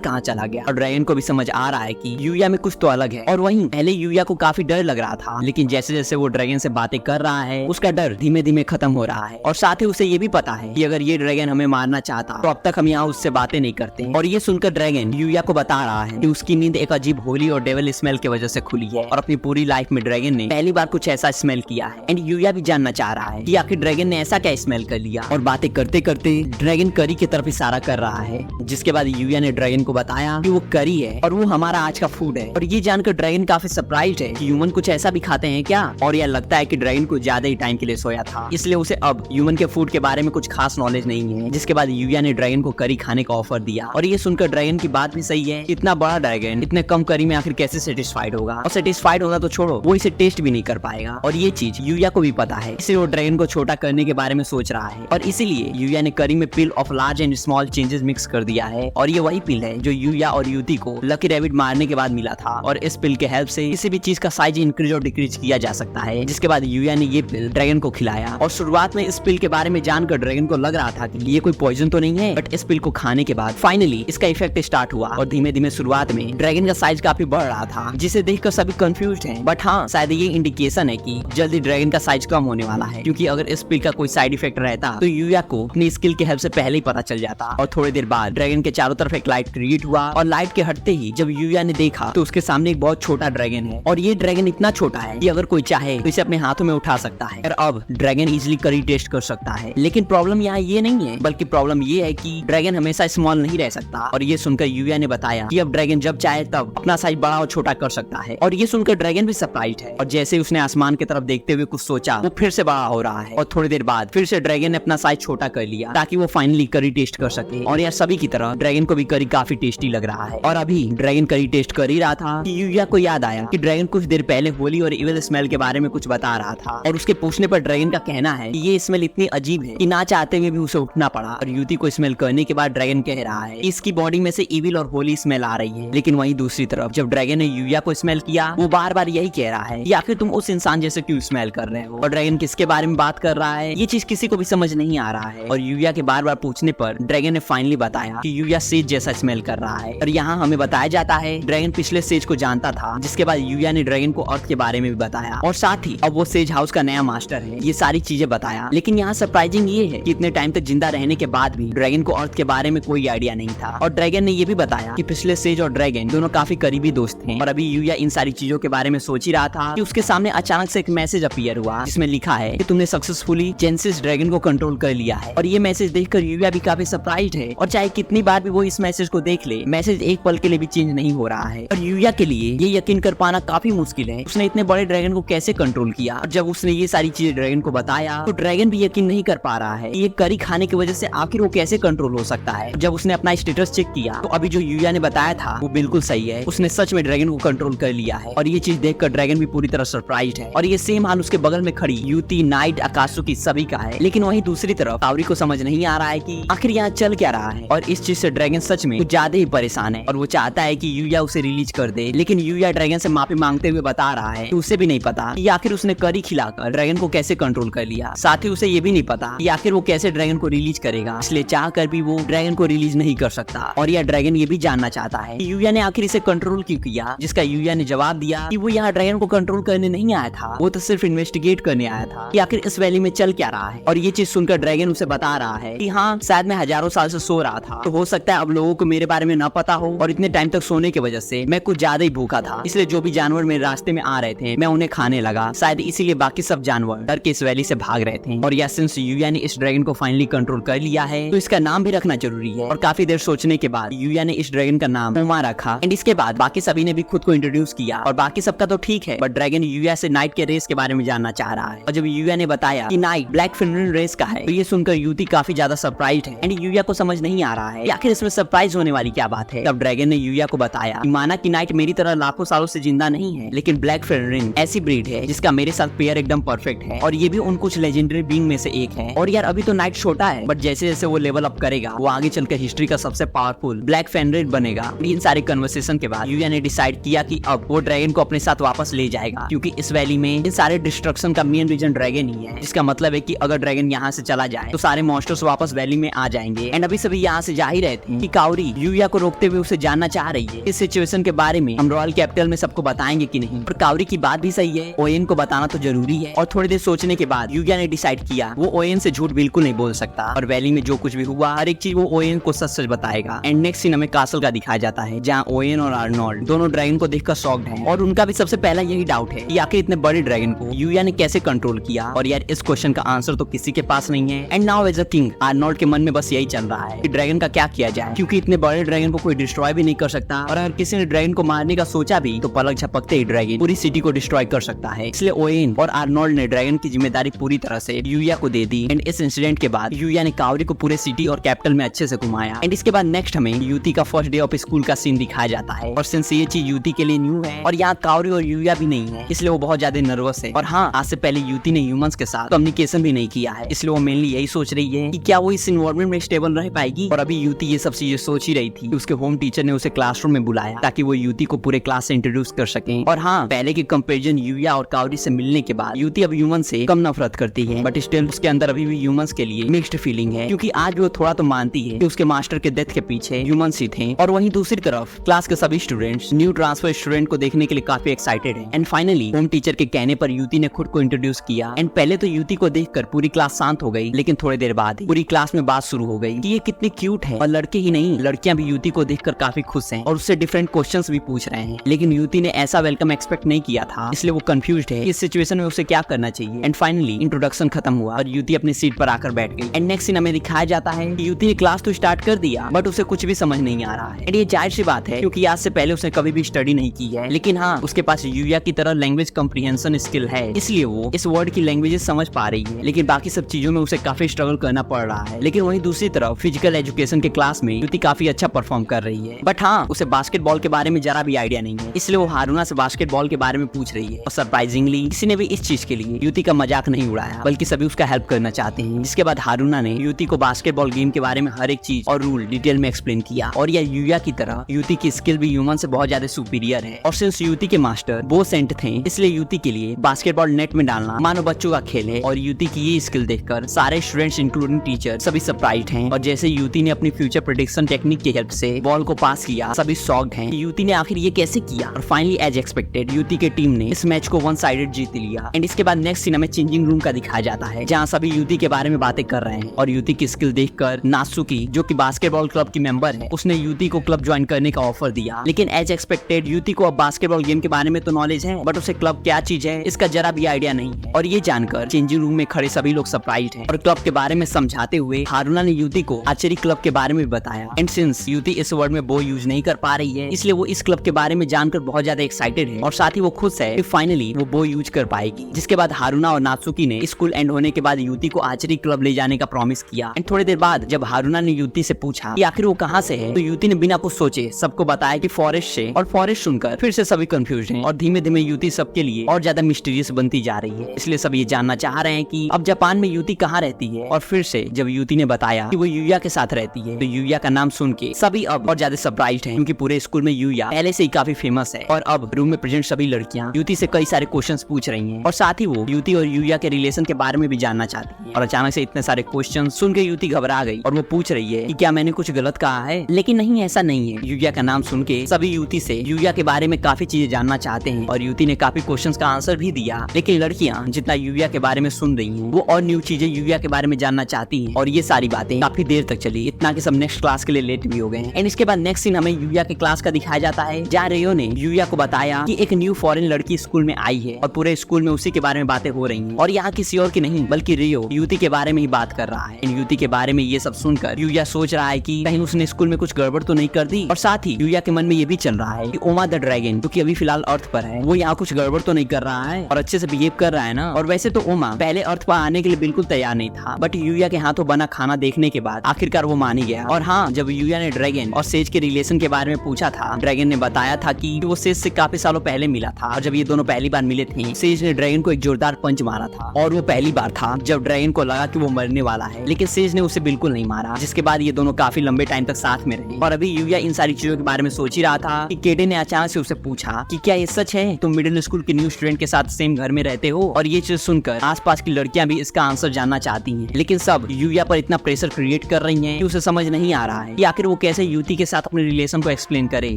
कहाँ चला गया? और ड्रैगन को भी समझ आ रहा है कि यूया में कुछ तो अलग है। और वहीं पहले यूया को काफी डर लग रहा था, लेकिन जैसे जैसे वो ड्रैगन से बातें कर रहा है उसका डर धीमे धीमे खत्म हो रहा है। और साथ ही उसे ये भी पता है कि अगर ये ड्रैगन हमें मारना चाहता तो अब तक हम यहाँ उससे बातें नहीं करते। और ये सुनकर ड्रैगन यूया को बता रहा है कि उसकी नींद एक अजीब होली और डेविल स्मेल की वजह से खुली है और अपनी पूरी लाइफ में ड्रैगन ने पहली बार कुछ ऐसा स्मेल किया है। एंड यूया भी जानना चाह रहा है कि आखिर ड्रैगन ने ऐसा क्या स्मेल कर लिया। और बातें करते करते ड्रैगन करी की तरफ इशारा कर रहा है, जिसके बाद यूया ने ड्रैगन को बताया कि वो करी है और वो हमारा आज का फूड है। और ये जानकर ड्रैगन काफी सरप्राइज्ड है कि ह्यूमन कुछ ऐसा भी खाते हैं क्या। और यह लगता है कि ड्रैगन को ज्यादा ही टाइम के लिए सोया था, इसलिए उसे अब ह्यूमन के फूड के बारे में कुछ खास नॉलेज नहीं है। जिसके बाद यूया ने ड्रैगन को करी खाने का ऑफर दिया। और ये सुनकर ड्रैगन की बात भी सही है, इतना बड़ा ड्रैगन इतने कम करी में आखिर कैसे सेटिस्फाइड होगा। और सेटिस्फाइड होना तो छोड़ो, वो इसे टेस्ट भी नहीं कर पाएगा। और ये चीज यूया को भी पता है, इसलिए वो ड्रैगन को छोटा करने के बारे में सोच रहा है। और इसीलिए यूया ने करी में pile of large and small changes mix कर दिया है। और ये वही पिल है जो यूया और युति को लकी रैबिट मारने के बाद मिला था। और इस पिल के हेल्प से किसी भी चीज का साइज इंक्रीज और डिक्रीज किया जा सकता है। जिसके बाद यूया ने ये पिल ड्रैगन को खिलाया। और शुरुआत में इस पिल के बारे में जानकर ड्रैगन को लग रहा था कि ये कोई पॉइजन तो नहीं है, बट इस पिल को खाने के बाद फाइनली इसका इफेक्ट स्टार्ट हुआ। और धीमे धीमे शुरुआत में ड्रैगन का साइज काफी बढ़ रहा था, जिसे देखकर सभी कंफ्यूज्ड हैं। बट हाँ, शायद ये इंडिकेशन है कि जल्दी ड्रैगन का साइज कम होने वाला है, क्योंकि अगर इस पिल का कोई साइड इफेक्ट रहता तो यूया को अपनी स्किल के हेल्प से पहले ही पता चल जाता। और थोड़ी देर बाद ड्रैगन के चारों तरफ एक लाइट क्रिएट हुआ। और लाइट के हटते ही जब यूया ने देखा तो उसके सामने एक बहुत छोटा ड्रैगन है। और ये ड्रैगन इतना छोटा है कि अगर कोई चाहे तो इसे अपने हाथों में उठा सकता है। और अब ड्रैगन इजिली करी टेस्ट कर सकता है। लेकिन प्रॉब्लम यहाँ ये नहीं है, बल्कि प्रॉब्लम ये है कि ड्रैगन हमेशा स्मॉल नहीं रह सकता। और ये सुनकर यूया ने बताया कि अब ड्रैगन जब चाहे तब अपना साइज बड़ा और छोटा कर सकता है। और ये सुनकर ड्रैगन भी सरप्राइज्ड है। और जैसे उसने आसमान की तरफ देखते हुए कुछ सोचा, वो फिर से बड़ा हो रहा है। और थोड़ी देर बाद फिर से ड्रैगन ने अपना साइज छोटा कर लिया ताकि वो फाइनली करी टेस्ट कर सके। और यार सभी की तरह ड्रैगन को भी करी काफी टेस्टी लग रहा है। और अभी ड्रैगन करी टेस्ट कर ही रहा था कि यूया को याद आया कि ड्रैगन कुछ देर पहले होली और इविल स्मेल के बारे में कुछ बता रहा था। और उसके पूछने पर ड्रैगन का कहना है कि ये स्मेल इतनी अजीब है कि ना चाहते हुए भी उसे उठना पड़ा। और युति को स्मेल करने के बाद ड्रैगन कह रहा है कि इसकी बॉडी में से इविल और होली स्मेल आ रही है। लेकिन वहीं दूसरी तरफ जब ड्रैगन ने यूया को स्मेल किया, वो बार बार यही कह रहा है कि आखिर तुम उस इंसान जैसे क्यों स्मेल कर रहे हो। और ड्रैगन किसके बारे में बात कर रहा है, ये चीज किसी को भी समझ नहीं आ रहा है। और यूया के बार बार पूछने पर ड्रैगन ने फाइनली बताया कि यूया सेज जैसा स्मेल कर रहा है। और यहाँ हमें बताया जाता है ड्रैगन पिछले सेज को जानता था। जिसके बाद यूया ने ड्रैगन को अर्थ के बारे में भी बताया। और साथ ही अब वो सेज हाउस का नया मास्टर है, ये सारी चीजें बताया। लेकिन यहाँ सरप्राइजिंग ये है कि इतने टाइम तक जिंदा रहने के बाद भी ड्रैगन को अर्थ के बारे में कोई आइडिया नहीं था। और ड्रैगन ने ये भी बताया कि पिछले सेज और ड्रैगन दोनों काफी करीबी दोस्त हैं। और अभी यूया इन सारी चीजों के बारे में सोच ही रहा था कि उसके सामने अचानक से एक मैसेज अपीयर हुआ, जिसमें लिखा है कि तुमने सक्सेसफुली जेनेसिस ड्रैगन को कंट्रोल कर लिया है। और ये मैसेज देखकर यूया भी काफी सरप्राइज्ड है। और चाहे कितनी बार भी वो इस मैसेज को देख ले, मैसेज एक पल के लिए भी चेंज नहीं हो रहा है। और यूया के लिए ये यकीन कर पाना काफी मुश्किल है, उसने इतने बड़े ड्रैगन को कैसे कंट्रोल किया। और जब उसने ये सारी चीजें ड्रैगन को बताया तो ड्रैगन भी यकीन नहीं कर पा रहा है कि ये करी खाने की वजह से आखिर वो कैसे कंट्रोल हो सकता है। जब उसने अपना स्टेटस चेक किया तो अभी जो यूया ने बताया था वो बिल्कुल सही है, उसने सच में ड्रैगन को कंट्रोल कर लिया है। और ये चीज देखकर ड्रैगन भी पूरी तरह सरप्राइज्ड है। और ये सेम हाल उसके बगल में खड़ी युति, नाइट, आकाशुकी सभी का है। लेकिन वहीं दूसरी तरफ कावरी को समझ नहीं आ रहा है कि आखिर यहाँ चल क्या रहा है। और इस चीज से ड्रैगन सच में कुछ ज्यादा ही परेशान है। और वो चाहता है कि यूया उसे रिलीज कर दे, लेकिन यूया ड्रैगन से माफी मांगते हुए बता रहा है कि उसे भी नहीं पता कि आखिर उसने करी खिलाकर ड्रैगन को कैसे कंट्रोल कर लिया। साथ ही उसे ये भी नहीं पता कि आखिर वो कैसे ड्रैगन को रिलीज करेगा, इसलिए चाह कर भी वो ड्रैगन को रिलीज नहीं कर सकता। और यह ड्रैगन ये भी जानना चाहता है कि यूया ने आखिर इसे कंट्रोल क्यों किया। जिसका यूया ने जवाब दिया कि वो यहाँ ड्रैगन को कंट्रोल करने नहीं आया था, वो तो सिर्फ इन्वेस्टिगेट करने आया था कि आखिर इस वैली में चल क्या रहा है। और ये चीज सुनकर ड्रैगन उसे बता रहा है कि हाँ, शायद मैं हजारों साल से सो रहा था, तो हो सकता है अब लोगों को मेरे बारे में न पता हो। और इतने टाइम तक सोने की वजह से मैं कुछ ज्यादा ही भूखा था, इसलिए जो भी जानवर मेरे रास्ते में आ रहे थे मैं उन्हें खाने लगा। शायद इसीलिए बाकी सब जानवर डर के इस वैली से भाग रहे थे। और या सिंस यूया ने इस ड्रैगन को फाइनली कंट्रोल कर लिया है तो इसका नाम भी रखना जरूरी है। और काफी देर सोचने के बाद यूया ने इस ड्रैगन का नाम होमा रखा। एंड इसके बाद बाकी सभी ने भी खुद को इंट्रोड्यूस किया। और बाकी सबका तो ठीक है, बट ड्रैगन यूया से नाइट के रेस के बारे में जानना चाह रहा है। और जब यूया ने बताया कि नाइट ब्लैक फेनरिन रेस का है तो ये सुनकर युति काफी ज्यादा सरप्राइज्ड है। एंड यूया को समझ नहीं आ रहा है आखिर इसमें सरप्राइज होने वाली क्या बात है। तब ड्रैगन ने यूया को बताया कि माना कि नाइट मेरी तरह लाखों सालों से जिंदा नहीं है, लेकिन ब्लैक फेनरिन ऐसी ब्रीड है जिसका मेरे साथ पेयर एकदम परफेक्ट है। और ये भी उन कुछ लेजेंडरी बीइंग में से एक है। और यार अभी तो नाइट छोटा है, बट जैसे जैसे वो लेवल अप करेगा वो आगे चलकर हिस्ट्री का सबसे पावरफुल ब्लैक फेनरिन बनेगा। इन सारे कन्वर्सेशन के बाद यूया ने डिसाइड किया कि अब वो ड्रैगन को अपने साथ वापस ले जाएगा, क्योंकि इस वैली में इन सारे डिस्ट्रक्शन का मेन रीजन ड्रैगन ही है। जिसका मतलब है कि अगर ड्रैगन यहाँ से चला चला जाए तो सारे मॉन्स्टर्स वापस वैली में आ जाएंगे। एंड अभी सभी यहाँ से जा ही रहे थे कि काओरी यूया को रोकते हुए उसे जानना चाह रही है। इस सिचुएशन के बारे में हम रॉयल कैपिटल में सबको बताएंगे कि नहीं। और काओरी की बात भी सही है, ओएन को बताना तो जरूरी है। और थोड़ी देर सोचने के बाद यूया ने डिसाइड किया वो ओएन से झूठ बिल्कुल नहीं बोल सकता और वैली में जो कुछ भी हुआ हर एक चीज वो ओएन को सच सच बताएगा। एंड नेक्स्ट सीन हमें कासल का दिखाया जाता है जहाँ ओएन और आर्नोल्ड दोनों ड्रैगन को देखकर शॉक्ड हैं और उनका भी सबसे पहला यही डाउट है कि आखिर इतने बड़े ड्रैगन को यूया ने कैसे कंट्रोल किया। और यार इस क्वेश्चन का आंसर तो किसी के पास नहीं है। And now as a king Arnold के मन में बस यही चल रहा है कि ड्रैगन का क्या किया जाए, क्योंकि इतने बड़े ड्रैगन को कोई डिस्ट्रॉय भी नहीं कर सकता और अगर किसी ने ड्रैगन को मारने का सोचा भी तो पलक झपकते ही ड्रैगन पूरी सिटी को डिस्ट्रॉय कर सकता है। इसलिए ओएन और आर्नोल्ड ने ड्रैगन की जिम्मेदारी पूरी तरह से यूया को दे दी। एंड इस इंसिडेंट के बाद यूया ने काओरी को पूरे सिटी और कैपिटल में अच्छे से घुमाया। एंड इसके बाद नेक्स्ट हमें यूती का फर्स्ट डे ऑफ स्कूल का सीन दिखाया जाता है और सिंस ये चीज यूती के लिए न्यू है और यहाँ काओरी और यूया भी नहीं है इसलिए वो बहुत ज्यादा नर्वस है। और हाँ, आज से पहले यूती ने ह्यूमंस के साथ कम्युनिकेशन भी नहीं किया है इसलिए वो मेनली यही सोच रही है कि क्या वो इस इन्वायरमेंट में स्टेबल रह पाएगी। और अभी यूती ये सब चीजें सोच ही रही थी कि उसके होम टीचर ने उसे क्लासरूम में बुलाया ताकि वो यूती को पूरे क्लास से इंट्रोड्यूस कर सके। और हाँ, पहले के कंपैरिजन यूया और काओरी से मिलने के बाद यूती अब ह्यूमन से कम नफरत करती है, बट स्टिल उसके अंदर अभी भी ह्यूमंस के लिए मिक्स्ड फीलिंग है, क्योंकि आज वो थोड़ा तो मानती है कि उसके मास्टर के डेथ के पीछे ह्यूमंस ही थे। और वहीं दूसरी तरफ क्लास के सभी स्टूडेंट्स न्यू ट्रांसफर स्टूडेंट को देखने के लिए काफी एक्साइटेड हैं। एंड फाइनली होम टीचर के कहने पर यूती ने खुद को इंट्रोड्यूस किया। एंड पहले तो यूती को देखकर पूरी क्लास शांत हो गई, लेकिन थोड़ी देर बाद पूरी क्लास में बात शुरू हो गई कि ये कितनी क्यूट है। और लड़के ही नहीं, लड़कियां भी यूती को देखकर काफी खुश हैं और उससे डिफरेंट क्वेश्चंस भी पूछ रहे हैं। लेकिन यूती ने ऐसा वेलकम एक्सपेक्ट नहीं किया था, इसलिए वो कंफ्यूज्ड है इस सिचुएशन में उसे क्या करना चाहिए। एंड फाइनली इंट्रोडक्शन खत्म हुआ और यूती अपनी सीट पर आकर बैठ गई। एंड नेक्स्ट सीन हमें दिखाया जाता है कि यूती ने क्लास तो स्टार्ट कर दिया बट उसे कुछ भी समझ नहीं आ रहा है। एंड ये जाहिर सी बात है क्योंकि आज से पहले उसने कभी भी स्टडी नहीं की है। लेकिन हाँ, उसके पास यूया की तरह लैंग्वेज कॉम्प्रिहेंशन स्किल है, इसलिए वो इस वर्ड की लैंग्वेजेस समझ पा रही है। लेकिन बाकी सब चीजों में उसे काफी स्ट्रगल करना पड़ रहा है। लेकिन वहीं दूसरी तरफ फिजिकल एजुकेशन के क्लास में यूती काफी अच्छा परफॉर्म कर रही है। बट हाँ, उसे बास्केटबॉल के बारे में जरा भी आइडिया नहीं है, इसलिए वो हारूना से बास्केटबॉल के बारे में पूछ रही है। और सरप्राइजिंगली किसी ने भी इस चीज के लिए यूती का मजाक नहीं उड़ाया, बल्कि सभी उसका हेल्प करना चाहते हैं। जिसके बाद हारूना ने यूती को बास्केटबॉल गेम के बारे में हर एक चीज और रूल डिटेल में एक्सप्लेन किया। और यह यूया की तरह यूती की स्किल भी ह्यूमन से बहुत ज्यादा सुपीरियर है। और सिंस यूती के मास्टर बो सेंट थे, इसलिए यूती के लिए बास्केटबॉल नेट में डालना मानो बच्चों का खेल है। और यूती की ये स्किल देखकर सारे स्टूडेंट्स इंक्लूडिंग टीचर सभी सरप्राइज्ड हैं। और जैसे यूती ने अपनी फ्यूचर प्रेडिक्शन टेक्निक की हेल्प से बॉल को पास किया, सभी शॉक्ड हैं कि यूती ने आखिर ये कैसे किया। और फाइनली एज एक्सपेक्टेड यूती के टीम ने इस मैच को वन साइडेड जीत लिया। एंड इसके बाद नेक्स्ट सीन हमें चेंजिंग रूम का दिखाया जाता है जहाँ सभी यूती के बारे में बातें कर रहे हैं। और यूती की स्किल देखकर नात्सुकी, जो कि बास्केटबॉल क्लब की मेंबर है, उसने यूती को क्लब ज्वाइन करने का ऑफर दिया। लेकिन एज एक्सपेक्टेड यूती को अब बास्केटबॉल गेम के बारे में तो नॉलेज है, बट उसे क्लब क्या चीज है इसका जरा भी आइडिया नहीं है। और ये जानकर चेंजिंग रूम में खड़े सभी लोग सरप्राइज्ड हैं। और क्लब के बारे में समझाते हुए हारूना ने यूती को आर्चरी क्लब के बारे में बताया। एंड सिंस यूती इस वर्ड में बो यूज नहीं कर पा रही है, इसलिए वो इस क्लब के बारे में जानकर बहुत ज्यादा एक्साइटेड है और साथ ही वो खुश है कि फाइनली वो बो यूज कर पाएगी। जिसके बाद हारूना और नात्सुकी ने स्कूल एंड होने के बाद यूती को आर्चरी क्लब ले जाने का प्रॉमिस किया। एंड थोड़ी देर बाद जब हारूना ने यूती से पूछा कि आखिर वो कहाँ से है, तो यूती ने बिना कुछ सोचे सबको बताया कि फॉरेस्ट से। और फॉरेस्ट सुनकर फिर से सभी कंफ्यूज हैं और धीमे धीमे यूती सबके लिए और ज्यादा मिस्टीरियस बनती जा रही है। इसलिए सब ये जानना चाह रहे हैं कि अब जापान में यूती कहाँ रहती है। और फिर से जब यूती ने बताया कि वो यूया के साथ रहती है, तो यूया का नाम सुन के सभी अब और ज्यादा सरप्राइज्ड हैं, क्योंकि पूरे स्कूल में यूया पहले से ही काफी फेमस है। और अब रूम में प्रेजेंट सभी लड़कियां यूती से कई सारे क्वेश्चंस पूछ रही हैं और साथ ही वो यूती और यूया के रिलेशन के बारे में भी जानना चाहती है। और अचानक से इतने सारे क्वेश्चन सुन के यूती घबरा गई और वो पूछ रही है कि क्या मैंने कुछ गलत कहा है। लेकिन नहीं, ऐसा नहीं है। यूया का नाम सुन के सभी यूती से यूया के बारे में काफी चीजें जानना चाहते हैं और यूती ने काफी क्वेश्चंस का आंसर भी दिया। लेकिन लड़कियां जितना यूया के बारे में सुन रही हैं, वो और न्यू चीजें यूया के बारे में जानना चाहती हैं। और ये सारी बातें काफी देर तक चली, इतना कि सब नेक्स्ट क्लास के लिए लेट भी हो गए। एंड इसके बाद नेक्स्ट सीन हमें यूया के क्लास का दिखाया जाता है जहाँ रियो ने यूया को बताया कि एक न्यू फॉरेन लड़की स्कूल में आई है और पूरे स्कूल में उसी के बारे में बातें हो रही हैं। और यहाँ किसी और की नहीं बल्कि रियो यूती के बारे में ही बात कर रहा है। इन यूती के बारे में ये सब सुनकर यूया सोच रहा है कि कहीं उसने स्कूल में कुछ गड़बड़ तो नहीं कर दी। और साथ ही यूया के मन में ये भी चल रहा है कि ओमा द ड्रैगन, जो कि अभी फिलहाल अर्थ पर है, वो यहाँ कुछ गड़बड़ तो नहीं कर रहा है और अच्छे से बिहेव कर रहा है ना। और वैसे तो ओमा पहले अर्थ पर आने के लिए बिल्कुल तैयार नहीं था, बट यूया के हाथों बना खाना देखने के बाद आखिरकार वो मान ही गया। और हाँ, जब यूया ने ड्रैगन और सेज के रिलेशन के बारे में पूछा था, ड्रैगन ने बताया था कि वो सेज से काफी सालों पहले मिला था और जब ये दोनों पहली बार मिले थे, सेज ने ड्रैगन को एक जोरदार पंच मारा था। और वो पहली बार था जब ड्रैगन को लगा कि वो मरने वाला है, लेकिन सेज ने उसे बिल्कुल नहीं मारा। जिसके बाद ये दोनों काफी लंबे टाइम तक साथ में रहे। और अभी यूया इन सारी चीजों के बारे में सोच ही रहा था कि केडे ने अचानक से उसे पूछा कि क्या ये सच है तुम मिडिल स्कूल के न्यू स्टूडेंट के साथ सेम घर में रहते हो। और ये चीज सुनकर आसपास की लड़कियां भी इसका आंसर जानना चाहती चाहती हैं, लेकिन सब यूया पर इतना प्रेशर क्रिएट कर रही हैं कि उसे समझ नहीं आ रहा है कि आखिर वो कैसे युति के साथ अपने रिलेशन को एक्सप्लेन करे।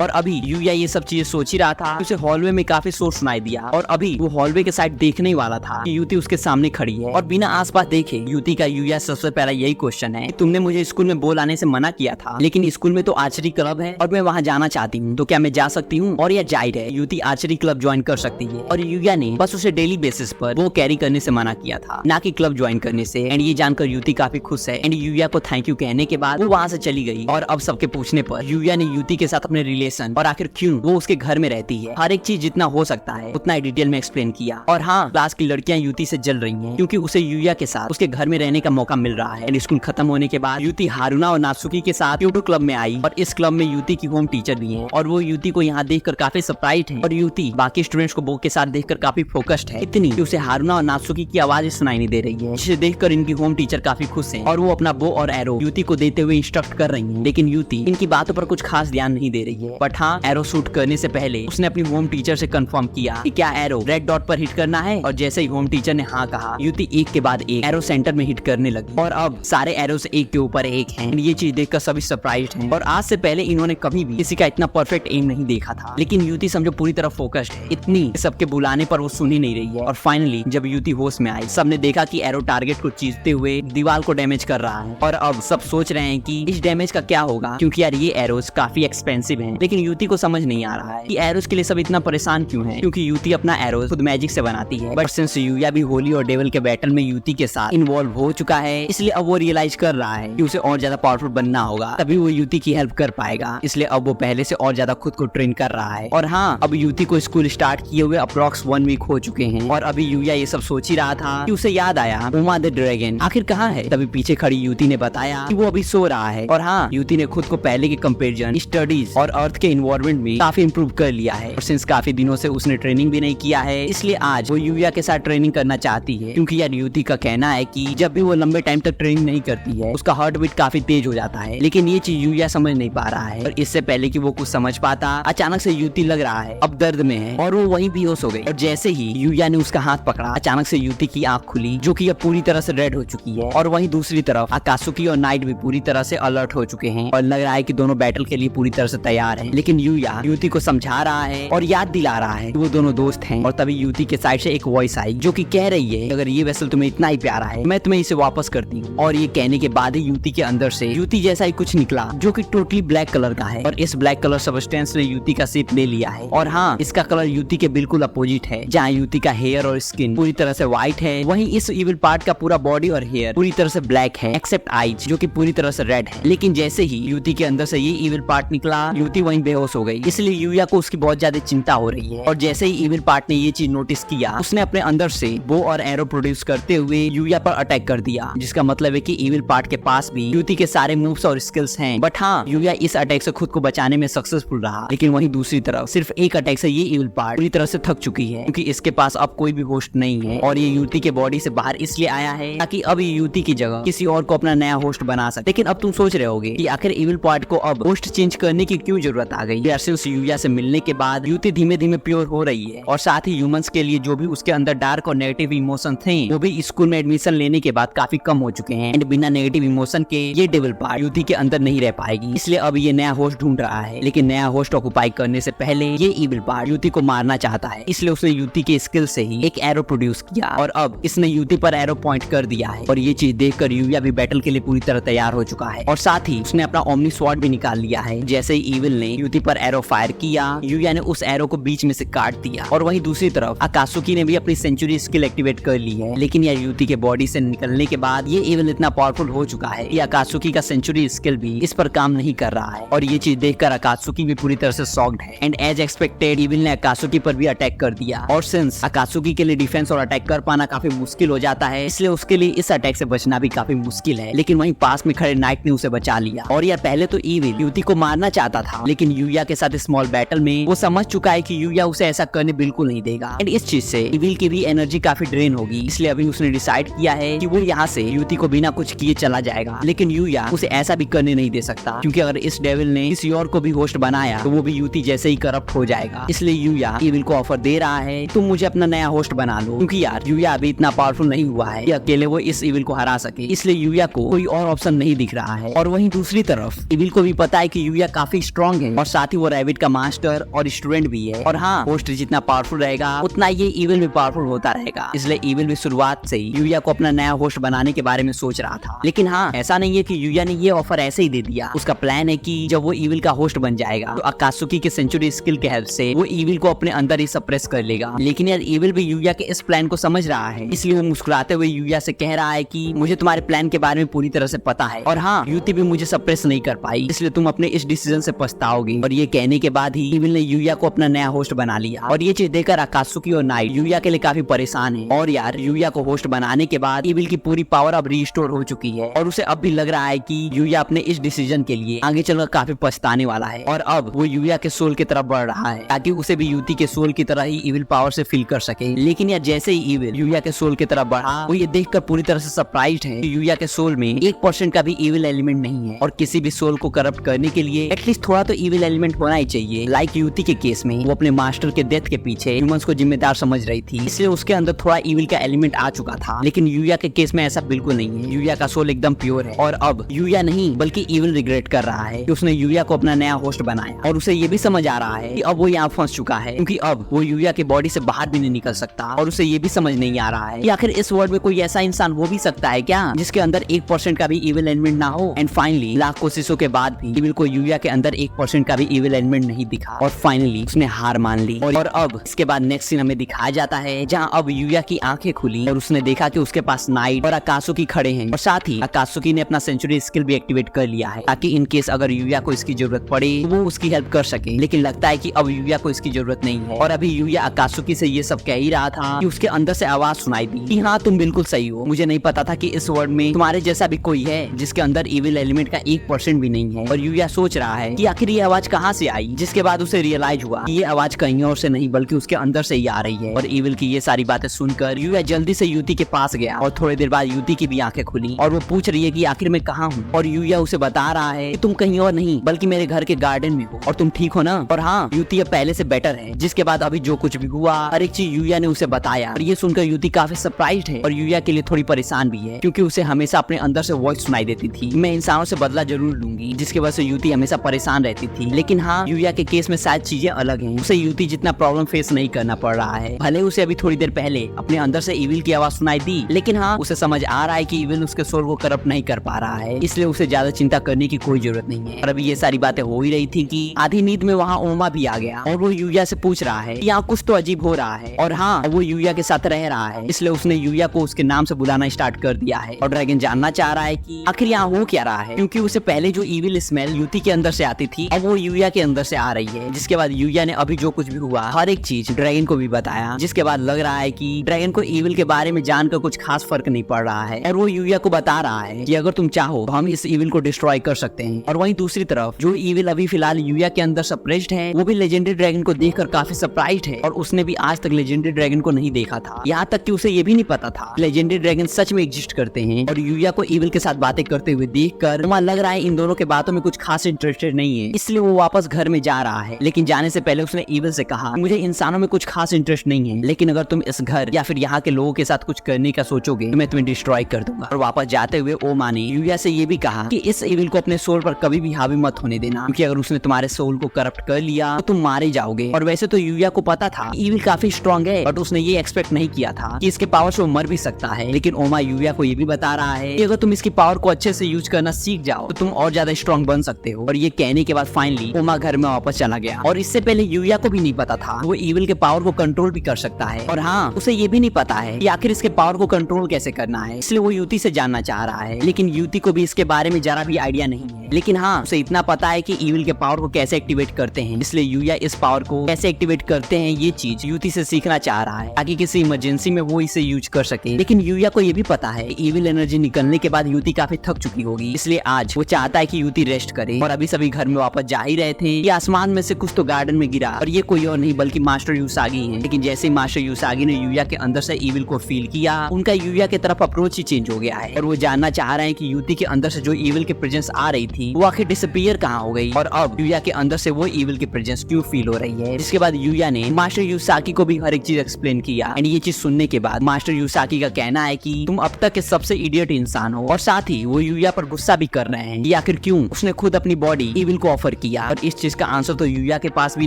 और अभी यूया ये सब चीजें सोच ही रहा था, उसे हॉलवे में काफी शोर सुनाई दिया और अभी वो हॉलवे के साइड देखने वाला था कि युति उसके सामने खड़ी है और बिना आसपास देखे युति का यूया सबसे पहला यही क्वेश्चन है, तुमने मुझे स्कूल में बॉल आने से मना किया था, लेकिन स्कूल में तो आर्चरी क्लब है और मैं वहाँ जाना चाहती हूँ, तो क्या मैं जा सकती हूँ? और यह जाहिर है युति आर्चरी क्लब ज्वाइन कर सकती है और यूया ने बस उसे डेली बेसिस पर वो कैरी करने से मना किया था, ना कि क्लब ज्वाइन करने से। एंड ये जानकर युति काफी खुश है एंड यूया को थैंक यू कहने के बाद वो वहाँ से चली गई। और अब सबके पूछने पर यूया ने युति के साथ अपने रिलेशन और आखिर क्यों वो उसके घर में रहती है, हर एक चीज जितना हो सकता है उतना डिटेल में एक्सप्लेन किया। और हाँ, क्लास की लड़कियां युति से जल रही हैं क्योंकि उसे यूया के साथ उसके घर में रहने का मौका मिल रहा है। एंड स्कूल खत्म होने के बाद युति हारुना और नात्सुकी के साथ क्योटो क्लब में आई और इस क्लब में युति की होम टीचर भी है और वो युति को यहाँ देखकर काफी सरप्राइज्ड है और युति बाकी स्टूडेंट्स को बो के साथ देखकर काफी फोकस्ड है, इतनी कि उसे हारुना और नात्सुकी की आवाज सुनाई नहीं दे रही है, जिसे देखकर इनकी होम टीचर काफी खुश है और वो अपना बो और एरो युति को देते हुए इंस्ट्रक्ट कर रही है। लेकिन युति इनकी बातों पर कुछ खास ध्यान नहीं दे रही है। बट हाँ, एरो शूट करने से पहले उसने अपनी होम टीचर से कंफर्म किया कि क्या एरो रेड डॉट पर हिट करना है और जैसे ही होम टीचर ने हाँ कहा, युति एक के बाद एक एरो सेंटर में हिट करने लगी और अब सारे एरो से एक के ऊपर एक हैं। ये चीज देखकर सभी सरप्राइज्ड हैं और आज से पहले इन्होंने कभी भी किसी का इतना परफेक्ट एम नहीं देखा था। लेकिन युति समझो पूरी तरह फोकस्ड है, इतनी सबके बुलाने पर वो सुन ही नहीं रही है। और फाइनली जब युति होश में आई, सबने देखा कि एरो टारगेट को चीरते हुए दीवार को डैमेज कर रहा है और अब सब सोच रहे हैं कि इस डैमेज का क्या होगा, क्योंकि यार ये एरोस काफी एक्सपेंसिव हैं। लेकिन युति को समझ नहीं आ रहा है कि एरोस के लिए सब इतना परेशान क्यों है, क्योंकि युति अपना एरोस खुद मैजिक से बनाती है। बट सिंस यूया भी होली और डेविल के बैटल में युति के साथ इन्वॉल्व हो चुका है, इसलिए अब वो रियलाइज कर रहा है कि उसे और ज्यादा पावरफुल बनना होगा, तभी वो युति की हेल्प कर पाएगा। इसलिए अब वो पहले से और ज्यादा खुद को ट्रेन कर रहा है। और हाँ, अब युति को स्कूल स्टार्ट किए हुए अप्रॉक्स 1 वीक हो चुके हैं और अभी यूया ये सब सोच ही रहा था कि उसे याद आया उमा द ड्रैगन आखिर कहाँ है। तभी पीछे खड़ी युति ने बताया कि वो अभी सो रहा है। और हाँ, युति ने खुद को पहले के कंपैरिजन स्टडीज और अर्थ के इन्वायरमेंट में काफी इंप्रूव कर लिया है और सिंस काफी दिनों से उसने ट्रेनिंग भी नहीं किया है, इसलिए आज वो यूया के साथ ट्रेनिंग करना चाहती है। क्योंकि यार युति का कहना है कि जब भी वो लंबे टाइम तक ट्रेनिंग नहीं करती है, उसका हार्ट बीट काफी तेज हो जाता है। लेकिन ये चीज यूया समझ नहीं पा रहा है और इससे पहले कि वो कुछ समझ पाता, अचानक से युति लग रहा है अब दर्द में है और वो वहीं बेहोश हो गई। और जैसे ही यूया ने उसका हाथ पकड़ा, अचानक से युति की आंख खुली, जो कि अब पूरी तरह से रेड हो चुकी है। और वहीं दूसरी तरफ अकात्सुकी और नाइट भी पूरी तरह से अलर्ट हो चुके हैं और लग रहा है कि दोनों बैटल के लिए पूरी तरह से तैयार हैं। लेकिन यूया युति को समझा रहा है और याद दिला रहा है कि वो दोनों दोस्त हैं। और तभी युति के साइड से एक वॉइस आई जो कि कह रही है, अगर ये वेसल तुम्हें इतना ही प्यारा है, मैं तुम्हें इसे वापस करती हूँ। और ये कहने के बाद ही युति के अंदर से युति जैसा ही कुछ निकला, जो कि टोटली ब्लैक कलर का है और इस ब्लैक कलर सब्सटेंस ने युति का शेप ले लिया है। और हाँ, इसका कलर युति के बिल्कुल अपोजिट है। जहाँ युति का हेयर और स्किन पूरी तरह से व्हाइट है, वहीं इस इविल पार्ट का पूरा बॉडी और हेयर पूरी तरह से ब्लैक है, एक्सेप्ट आईज जो कि पूरी तरह से रेड है। लेकिन जैसे ही युति के अंदर से ये इविल पार्ट निकला, युति वहीं बेहोश हो गई। इसलिए यूया को उसकी बहुत ज्यादा चिंता हो रही है। और जैसे ही इविल पार्ट ने ये चीज नोटिस किया, उसने अपने अंदर से बो और एरो प्रोड्यूस करते हुए यूया पर अटैक कर दिया, जिसका मतलब है कि इविल पार्ट के पास भी युति के सारे मूव्स और स्किल्स हैं। बट हाँ, यूया इस अटैक से खुद को बचाने में सक्सेसफुल रहा। लेकिन वहीं दूसरी तरफ सिर्फ एक अटैक से ये इविल पार्ट पूरी तरह से थक चुकी है, क्योंकि इसके पास अब कोई भी होस्ट नहीं है और ये युति के बॉडी से बाहर इसलिए आया है ताकि अब ये युति की जगह किसी और को अपना नया होस्ट बना सके। लेकिन अब तुम सोच रहे होगे कि आखिर इविल पार्ट को अब होस्ट चेंज करने की क्यों जरूरत आ गई। सिंस यूया से मिलने के बाद युति धीमे धीमे प्योर हो रही है और साथ ही ह्यूमंस के लिए जो भी उसके अंदर डार्क और नेगेटिव इमोशन थे, वो भी स्कूल में एडमिशन लेने के बाद काफी कम हो चुके हैं। एंड बिना नेगेटिव इमोशन के ये डेविल पार्ट युति के अंदर नहीं रह पाएगी, इसलिए अब ये नया होस्ट ढूंढ रहा है। लेकिन नया होस्ट ऑक्युपाई करने से पहले ये इविल पार्ट युति को मारना चाहता है, इसलिए उसने युति के स्किल से ही एक एरो प्रोड्यूस किया और अब इसने युति पर एरो पॉइंट कर दिया है। और ये चीज देखकर यूया भी बैटल के लिए पूरी तरह तैयार हो चुका है और साथ ही उसने अपना ओमनी स्वॉर्ड भी निकाल लिया है। जैसे ही इविल ने युति पर एरो फायर किया, यूया ने उस एरो को बीच में से काट दिया। और वहीं दूसरी तरफ अकात्सुकी ने भी अपनी सेंचुरी स्किल एक्टिवेट कर ली है। लेकिन यह युति के बॉडी से निकलने के बाद ये इविल इतना पावरफुल हो चुका है कि अकात्सुकी का सेंचुरी स्किल भी इस पर काम नहीं कर रहा है। और ये चीज देखकर अकात्सुकी भी पूरी तरह से शॉक्ड है एंड एज एक्सपेक्टेड इविल ने अकात्सुकी पर भी अटैक कर दिया। और सिंस अकात्सुकी के लिए डिफेंस और अटैक कर पाना काफी मुश्किल हो जाता है, इसलिए उसके लिए इस अटैक से बचना भी काफी मुश्किल है। लेकिन वहीं पास में खड़े नाइट ने उसे बचा लिया। और यार पहले तो इविल युति को मारना चाहता था, लेकिन यूया के साथ स्मॉल बैटल में वो समझ चुका है कि यूया उसे ऐसा करने बिल्कुल नहीं देगा एंड इस चीज से इविल की भी एनर्जी काफी ड्रेन होगी। इसलिए अभी उसने डिसाइड किया है कि वो यहाँ से युति को बिना कुछ किए चला जाएगा। लेकिन यूया उसे ऐसा भी करने नहीं दे सकता, क्योंकि अगर इस डेविल ने किसी और को भी होस्ट बनाया तो वो भी युति जैसे ही करप्ट हो जाएगा। इसलिए यूया इविल को ऑफर दे रहा है, तुम मुझे अपना नया होस्ट बना लो, क्योंकि यार यूया अभी इतना पावरफुल नहीं हुआ है कि अकेले पहले वो इस इविल को हरा सके, इसलिए यूया को कोई और ऑप्शन नहीं दिख रहा है। और वहीं दूसरी तरफ इविल को भी पता है कि यूया काफी स्ट्रॉन्ग है और साथ ही वो रैबिट का मास्टर और स्टूडेंट भी है। और हाँ, होस्ट जितना पावरफुल रहेगा उतना ये इविल भी पावरफुल होता रहेगा, इसलिए इविल भी शुरुआत से ही यूया को अपना नया होस्ट बनाने के बारे में सोच रहा था। लेकिन हाँ, ऐसा नहीं है कि यूया ने ये ऑफर ऐसे ही दे दिया। उसका प्लान है कि जब वो इविल का होस्ट बन जाएगा तो अकात्सुकी के सेंचुरी स्किल के हेल्प से वो इविल को अपने अंदर ही सप्रेस कर लेगा। लेकिन यार इविल भी यूया के इस प्लान को समझ रहा है, इसलिए वो मुस्कुराते हुए यूया से कह रहा है कि मुझे तुम्हारे प्लान के बारे में पूरी तरह से पता है और हाँ, यूती भी मुझे सप्रेस नहीं कर पाई, इसलिए तुम अपने इस डिसीजन से पछताओगे। और ये कहने के बाद ही इविल ने यूया को अपना नया होस्ट बना लिया। और ये चीज देखकर अकात्सुकी और नाइट यूया के लिए काफी परेशान है। और यार यूया को होस्ट बनाने के बाद इविल की पूरी पावर अब रिस्टोर हो चुकी है और उसे अब भी लग रहा है कि यूया अपने इस डिसीजन के लिए आगे चलकर काफी पछताने वाला है। और अब वो यूया के सोल की तरफ बढ़ रहा है ताकि उसे भी यूती के सोल की तरह ही इविल पावर से फील कर सके। लेकिन यार जैसे ही इविल यूया के सोल की तरफ बढ़ा, वो ये देखकर पूरी तरह से सरप्राइज्ड है कि यूया के सोल में 1% का भी इविल एलिमेंट नहीं है। और किसी भी सोल को करप्ट करने के लिए एटलीस्ट थोड़ा तो इविल एलिमेंट होना ही चाहिए। लाइक यूती के केस में वो अपने मास्टर के डेथ के पीछे ह्यूमंस को जिम्मेदार समझ रही थी, इसलिए उसके अंदर थोड़ा इविल का एलिमेंट आ चुका था। लेकिन यूया के केस में ऐसा बिल्कुल नहीं है। यूया का सोल एकदम प्योर है और अब यूया नहीं बल्कि इविल रिग्रेट कर रहा है कि उसने यूया को अपना नया होस्ट बनाया। और उसे ये भी समझ आ रहा है कि अब वो यहाँ फंस चुका है, क्योंकि अब वो यूया के बॉडी से बाहर भी नहीं निकल सकता। और उसे ये भी समझ नहीं आ रहा है कि आखिर इस वर्ल्ड में कोई ऐसा इंसान हो भी सकता है क्या जिसके अंदर 1% का भी इविल एलिमेंट ना हो। एंड फाइनली लाख कोशिशों के बाद भी इविल को यूया के अंदर 1% का भी इविल एलिमेंट नहीं दिखा और फाइनली उसने हार मान ली। और अब इसके बाद नेक्स्ट सीन हमें दिखाया जाता है जहाँ अब यूया की आंखें खुली और उसने देखा कि उसके पास नाइट और अकात्सुकी खड़े हैं और साथ ही अकात्सुकी ने अपना सेंचुरी स्किल भी एक्टिवेट कर लिया है ताकि इन केस अगर यूया को इसकी जरूरत पड़े तो वो उसकी हेल्प कर सके। लेकिन लगता है कि अब यूया को इसकी जरूरत नहीं है। और अभी यूया अकात्सुकी से ये सब कह ही रहा था कि उसके अंदर से आवाज सुनाई दी कि हाँ, तुम बिल्कुल सही हो, मुझे नहीं पता था कि इस वर्ल्ड में तुम्हारे जैसा भी कोई है जिसके अंदर इविल एलिमेंट का 1% भी नहीं है। और यूया सोच रहा है कि आखिर ये आवाज कहाँ से आई, जिसके बाद उसे रियलाइज हुआ कि ये आवाज कहीं और से नहीं बल्कि उसके अंदर से ही आ रही है। और इविल की ये सारी बातें सुनकर यूया जल्दी से यूती के पास गया और थोड़ी देर बाद यूती की भी आंखें खुली और वो पूछ रही है कि आखिर मैं कहाँ हूँ। और यूया उसे बता रहा है कि तुम कहीं और नहीं बल्कि मेरे घर के गार्डन में हो और तुम ठीक हो ना। और हाँ, यूती अब पहले से बेटर है। जिसके बाद अभी जो कुछ भी हुआ हर एक चीज यूया ने उसे बताया। और ये सुनकर यूती काफी सरप्राइज्ड है और यूया के लिए थोड़ी परेशान भी है, क्योंकि उसे हमेशा अपने अंदर से वॉइस सुनाई देती थी, मैं इंसानों से बदला जरूर लूंगी, जिसकी वजह से यूती हमेशा परेशान रहती थी। लेकिन हाँ, यूया के केस में शायद चीजें अलग हैं। उसे यूती जितना प्रॉब्लम फेस नहीं करना पड़ रहा है। भले उसे अभी थोड़ी देर पहले अपने अंदर से इविल की आवाज सुनाई दी, लेकिन हाँ, उसे समझ आ रहा है कि इविल उसके सोल को करप्ट नहीं कर पा रहा है, इसलिए उसे ज्यादा चिंता करने की कोई जरूरत नहीं है। और अभी ये सारी बातें हो ही रही थी कि आधी नींद में वहाँ ओमा भी आ गया और वो यूया से पूछ रहा है यहाँ कुछ तो अजीब हो रहा है। और हाँ, वो यूया के साथ रह रहा है, इसलिए उसने यूया को उसके नाम से बुलाना स्टार्ट कर दिया है। और ड्रैगन जानना चाह रहा है कि आखिर यहाँ हो क्या रहा है, क्योंकि उसे पहले जो इविल स्मेल यूती के अंदर से आती थी अब वो यूया के अंदर से आ रही है। जिसके बाद यूया ने अभी जो कुछ भी हुआ हर एक चीज ड्रैगन को भी बताया, जिसके बाद लग रहा है कि ड्रैगन को इविल के बारे में जानकर कुछ खास फर्क नहीं पड़ रहा है। और वो यूया को बता रहा है कि अगर तुम चाहो तो हम इस इविल को डिस्ट्रॉय कर सकते हैं। और वहीं दूसरी तरफ जो इविल अभी फिलहाल यूया के अंदर सप्रेस्ड है वो भी लेजेंडरी ड्रैगन को देखकर काफी सरप्राइज्ड है और उसने भी आज तक लेजेंडरी ड्रैगन को नहीं देखा था। यहाँ तक कि उसे ये भी नहीं पता था लेजेंडरी ड्रैगन सच में एग्जिस्ट करते हैं। और यूया को इविल के साथ बातें करते हुए देखकर वहाँ लग रहा है इन दोनों के बातों में कुछ खास इंटरेस्टेड नहीं है, इसलिए वो वापस घर में जा रहा है। लेकिन जाने से पहले उसने इविल से कहा मुझे इंसानों में कुछ खास इंटरेस्ट नहीं है, लेकिन अगर तुम इस घर या फिर यहाँ के लोगों के साथ कुछ करने का सोचोगे तो मैं तुम्हें डिस्ट्रॉय कर दूंगा। और वापस जाते हुए ओमा ने यूया से ये भी कहा कि इस इविल को अपने सोल पर कभी भी हावी मत होने देना, क्योंकि अगर उसने तुम्हारे सोल को करप्ट कर लिया तो तुम मारे जाओगे। और वैसे तो यूया को पता था इविल काफी स्ट्रॉन्ग है, बट उसने ये एक्सपेक्ट नहीं किया था कि इसके पावर से वो मर भी सकता है। लेकिन ओमा यूया को ये भी बता रहा है कि अगर तुम इसकी पावर को अच्छे से यूज करना सीख जाओ तो तुम और ज्यादा स्ट्रॉन्ग बन सकते हो। और ये कहने के बाद फाइनली ओमा घर में वापस चला गया। और इससे पहले यूया को भी नहीं पता था वो इविल के पावर को कंट्रोल भी कर सकता है। और हाँ, उसे ये भी नहीं पता है कि आखिर इसके पावर को कंट्रोल कैसे करना है, इसलिए वो यूती से जानना चाह रहा है। लेकिन यूती को भी इसके बारे में जरा भी आइडिया नहीं है। लेकिन हाँ, उसे इतना पता है कि इविल के पावर को कैसे एक्टिवेट करते हैं, इसलिए यूया इस पावर को कैसे एक्टिवेट करते हैं ये चीज यूती से सीखना चाह रहा है ताकि किसी इमरजेंसी में वो इसे यूज कर सके। लेकिन यूया को ये भी पता है इविल एनर्जी निकलने के बाद यूती काफी थक चुकी होगी, इसलिए आज वो चाहता है कि यूती रेस्ट करे। और अभी सभी घर में वापस जा ही रहे थे कि आसमान में से कुछ तो गार्डन में गिरा और ये कोई और नहीं बल्कि मास्टर यूसागी है। लेकिन जैसे ही मास्टर यूसागी ने यूया के अंदर से इविल को फील किया उनका यूया की तरफ अप्रोच ही चेंज हो गया है और वो जानना चाह रहे हैं कि यूती के अंदर से जो इविल की प्रेजेंस आ रही थी वो आखिर डिसअपीयर कहाँ हो गई और अब यूया के अंदर से वो इविल की प्रेजेंस क्यों फील हो रही है। जिसके बाद यूया ने मास्टर यूसाकी को भी हर एक चीज एक्सप्लेन किया एंड ये चीज सुनने के बाद मास्टर यूसाकी का कहना है है कि तुम अब तक के सबसे इडियट इंसान हो, और साथ ही वो यूया पर गुस्सा भी कर रहे हैं कि आखिर क्यों उसने खुद अपनी बॉडी इविल को ऑफर किया। और इस चीज का आंसर तो यूया के पास भी